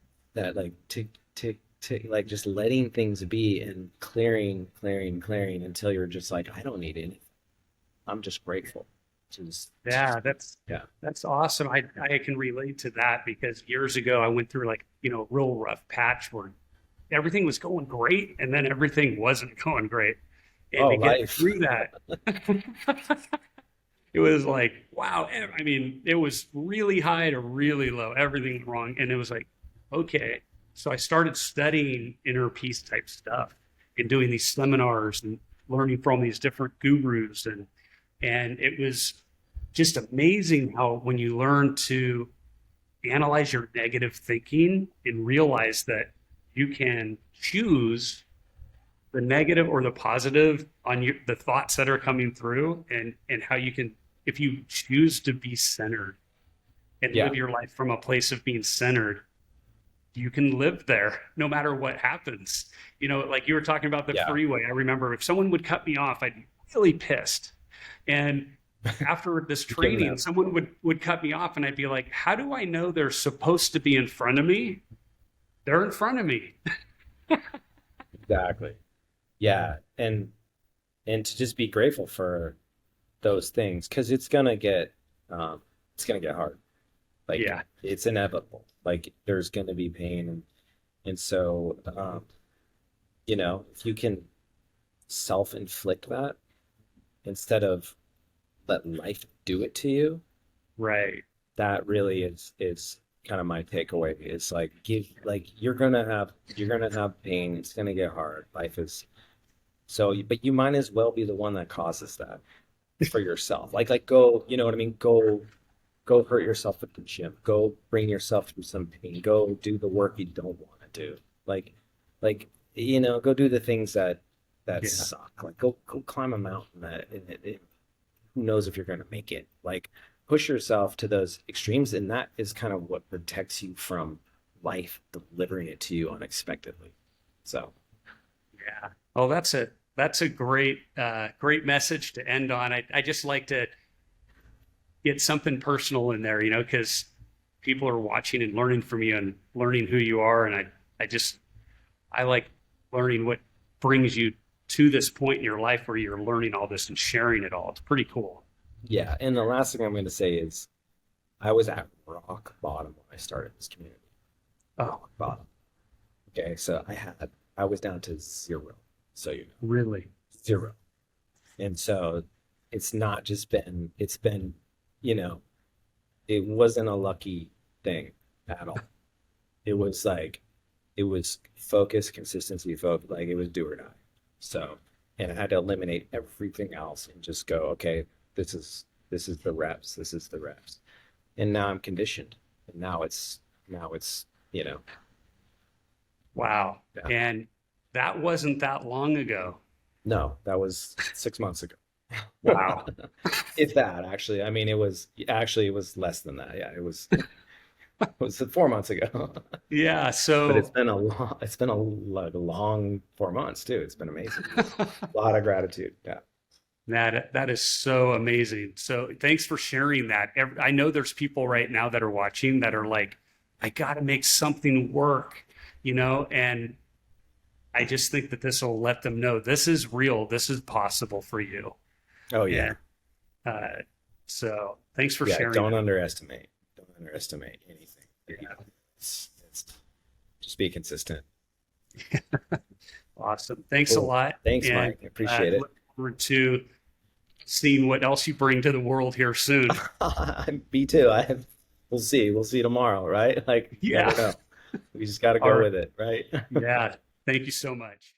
S2: like tick tick tick, like, just letting things be and clearing until you're just like, I don't need anything. I'm just grateful.
S3: Yeah,
S2: Yeah.
S3: that's awesome. I can relate to that because years ago I went through like, a real rough patch where everything was going great and then everything wasn't going great. And
S2: Oh,
S3: to get
S2: life.
S3: through that, it was like, wow. I mean, it was really high to really low, everything wrong. And it was like, okay. So I started studying inner peace type stuff and doing these seminars and learning from these different gurus. And it was just amazing how when you learn to analyze your negative thinking and realize that you can choose the negative or the positive on the thoughts that are coming through, and how you can, if you choose to be centered and
S2: Yeah.
S3: live your life from a place of being centered, you can live there no matter what happens. Like you were talking about the
S2: Yeah.
S3: freeway. I remember if someone would cut me off, I'd be really pissed. And after this
S2: Given
S3: training,
S2: that.
S3: someone would cut me off and I'd be like, how do I know they're supposed to be in front of me? They're in front of me.
S2: Exactly. Yeah. And to just be grateful for those things, because it's gonna get hard. Like
S3: Yeah.
S2: it's inevitable. Like there's gonna be pain, and so if you can self-inflict that instead of let life do it to you,
S3: Right.
S2: that really is kind of my takeaway. It's like you're gonna have pain, it's gonna get hard. Life is so, but you might as well be the one that causes that for yourself. Like go, you know what I mean? Go hurt yourself at the gym. Go bring yourself through some pain. Go do the work you don't want to do. Like go do the things that
S3: Yeah.
S2: suck. Like go climb a mountain who knows if you're going to make it. Like push yourself to those extremes, and that is kind of what protects you from life delivering it to you unexpectedly. So
S3: Yeah. Oh, that's a great message to end on. I just like to get something personal in there, because people are watching and learning from you and learning who you are. And I like learning what brings you to this point in your life where you're learning all this and sharing it all. It's pretty cool.
S2: yeah, and the last thing I'm going to say is I was at rock bottom when I started this community.
S3: Oh,
S2: Rock bottom. Okay, so I was down to zero. So
S3: really?
S2: zero. And so it's been, you know, it wasn't a lucky thing at all. It was focus, consistency, focus, like it was do or die. So, and I had to eliminate everything else and just go, okay, this is the reps, this is the reps. And now I'm conditioned. And now it's.
S3: Wow.
S2: Yeah.
S3: And that wasn't that long ago.
S2: No, that was 6 months ago.
S3: Wow.
S2: If that, actually. I mean, it was less than that. Yeah, it was 4 months ago.
S3: Yeah.
S2: But
S3: So
S2: it's been a long 4 months too. It's been amazing. A lot of gratitude. Yeah.
S3: that is so amazing. So thanks for sharing that. I know there's people right now that are watching that are like, I got to make something work, and I just think that this will let them know this is real. This is possible for you.
S2: Oh yeah.
S3: So thanks for
S2: Yeah.
S3: sharing
S2: Don't
S3: that.
S2: underestimate. Don't underestimate anything.
S3: Yeah.
S2: It's just be consistent.
S3: Awesome. Thanks a
S2: Cool.
S3: lot.
S2: Thanks,
S3: And,
S2: Mike. I appreciate it.
S3: look forward to seeing what else you bring to the world here soon.
S2: Me too. We'll see. We'll see tomorrow, right? Like, you
S3: Yeah.
S2: never know. We just got to
S3: All
S2: go
S3: right.
S2: with it, right?
S3: Yeah. Thank you so much.